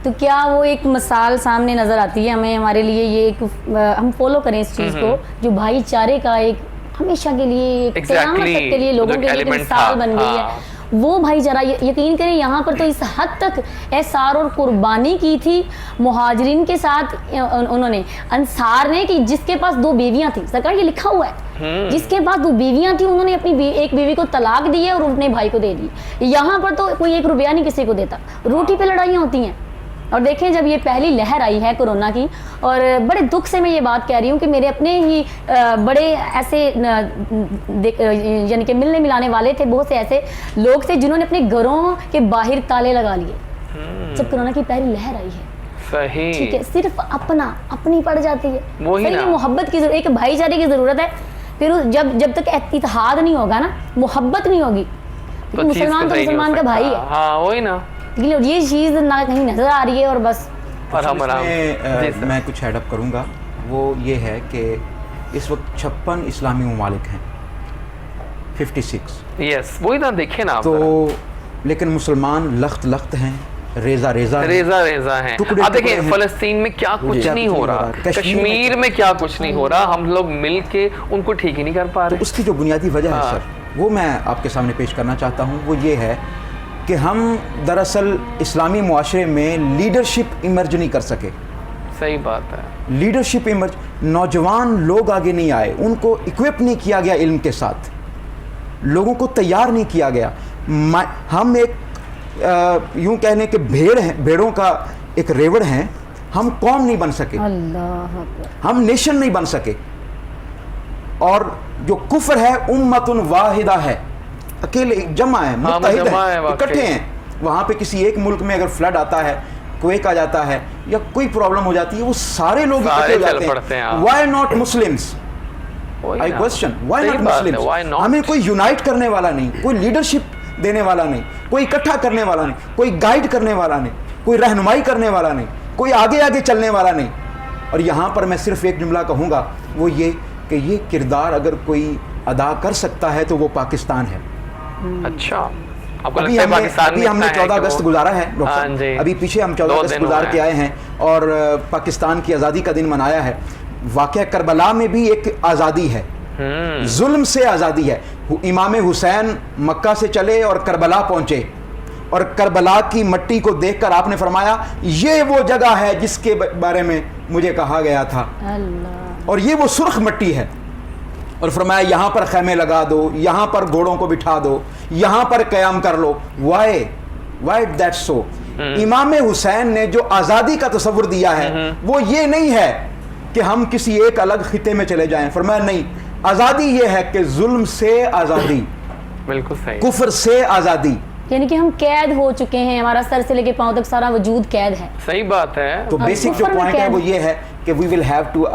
تو کیا وہ ایک مثال سامنے نظر آتی ہے ہمیں، ہمارے لیے یہ ایک ہم فالو کریں اس چیز کو، جو بھائی چارے کا ایک ہمیشہ کے لیے قیامت تک کے لیے لوگوں کے لیے ایک مثال بن گئی ہے. وہ بھائی چارہ یقین کریں یہاں پر تو اس حد تک احسار اور قربانی کی تھی مہاجرین کے ساتھ انہوں نے، انصار نے، کہ جس کے پاس 2 بیویاں تھیں، سرکار یہ لکھا ہوا ہے، جس کے پاس 2 بیویاں تھیں انہوں نے اپنی ایک بیوی کو طلاق دی ہے اور اپنے بھائی کو دے دی. یہاں پر تو کوئی 1 روپیہ نہیں کسی کو دیتا، روٹی پہ لڑائیاں ہوتی ہیں. اور دیکھیں جب یہ پہلی لہر آئی ہے کورونا کی، اور بڑے دکھ سے میں یہ بات کہہ رہی ہوں کہ میرے اپنے ہی بڑے ایسے یعنی کہ ملنے ملانے والے تھے، بہت سے ایسے لوگ تھے جنہوں نے اپنے گھروں کے باہر تالے لگا لیے جب کورونا کی پہلی لہر آئی ہے. صحیح. ٹھیک ہے، صرف اپنی پڑ جاتی ہے. صحیح، محبت کی ضرورت، ایک بھائی چارے کی ضرورت ہے. پھر جب تک اتحاد نہیں ہوگا نا، محبت نہیں ہوگی، مسلمان تو مسلمان کا بھائی ہے. ہاں وہی نا، یہ چیز نہ کہیں نظر آ رہی ہے. اور بس میں کچھ ایڈ اپ کروں گا، وہ یہ ہے کہ اس وقت 56 اسلامی ممالک ہیں، 56. یس وہی نا، دیکھیں نا تو لیکن مسلمان لخت ہیں، ریزہ ہیں. آپ دیکھیں فلسطین میں کیا کچھ نہیں ہو رہا، کشمیر میں کیا کچھ نہیں ہو رہا، ہم لوگ مل کے ان کو ٹھیک ہی نہیں کر پا رہے. اس کی جو بنیادی وجہ ہے سر، وہ میں آپ کے سامنے پیش کرنا چاہتا ہوں. وہ یہ ہے کہ ہم دراصل اسلامی معاشرے میں لیڈرشپ ایمرج نہیں کر سکے. صحیح بات ہے. لیڈرشپ ایمرج، نوجوان لوگ آگے نہیں آئے، ان کو اکوپ نہیں کیا گیا علم کے ساتھ، لوگوں کو تیار نہیں کیا گیا. ہم ایک یوں کہنے کہ بھیڑوں کا ایک ریوڑ ہیں، ہم قوم نہیں بن سکے، ہم نیشن نہیں بن سکے. اور جو کفر ہے امت واحدہ ہے، اکیلے جمع ہیں، متحد ہیں، اکٹھے ہیں. وہاں پہ کسی ایک ملک میں اگر فلڈ آتا ہے، کویک آ جاتا ہے یا کوئی پرابلم ہو جاتی ہے، وہ سارے لوگ اکٹھے ہو جاتے ہیں. Why not Muslims? I question, why not Muslims? ہمیں کوئی یونائٹ کرنے والا نہیں، کوئی لیڈرشپ دینے والا نہیں، کوئی اکٹھا کرنے والا نہیں، کوئی گائیڈ کرنے والا نہیں، کوئی رہنمائی کرنے والا نہیں، کوئی آگے چلنے والا نہیں. اور یہاں پر میں صرف ایک جملہ کہوں گا، وہ یہ کہ یہ کردار اگر کوئی ادا کر سکتا ہے تو وہ پاکستان ہے. اچھا، ابھی ہم نے 14 اگست گزارا ہے ڈاکٹر، ابھی پیچھے ہم 14 اگست گزار کے آئے ہیں اور پاکستان کی آزادی کا دن منایا ہے. واقعہ کربلا میں بھی ایک آزادی ہے، ظلم سے آزادی ہے. امام حسین مکہ سے چلے اور کربلا پہنچے، اور کربلا کی مٹی کو دیکھ کر آپ نے فرمایا یہ وہ جگہ ہے جس کے بارے میں مجھے کہا گیا تھا، اور یہ وہ سرخ مٹی ہے. اور فرمایا یہاں پر خیمے لگا دو، یہاں پر گھوڑوں کو بٹھا دو، یہاں پر قیام کر لو. Y that so? امام حسین نے جو آزادی کا تصور دیا ہے وہ یہ نہیں ہے کہ ہم کسی ایک الگ خطے میں چلے جائیں. فرمایا نہیں، آزادی یہ ہے کہ ظلم سے آزادی، بالکل صحیح، کفر سے آزادی. یعنی کہ ہم قید ہو چکے ہیں، ہمارا سر سے لے کے پاؤں تک سارا وجود قید ہے. صحیح بات ہے. تو بیسک جو پوائنٹ ہے وہ یہ ہے کہ we will have to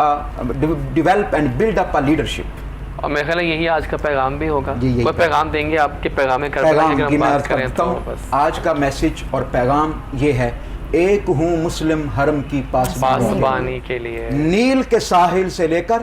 develop and build up a leadership. اور میرے خیال ہے یہی آج کا پیغام بھی ہوگا. کوئی پیغام دیں گے آپ کے پیغام کربلا کی بات کریں تو آج کا میسج اور پیغام یہ ہے، ایک ہوں مسلم حرم کی پاسبانی کے لیے، نیل کے ساحل سے لے کر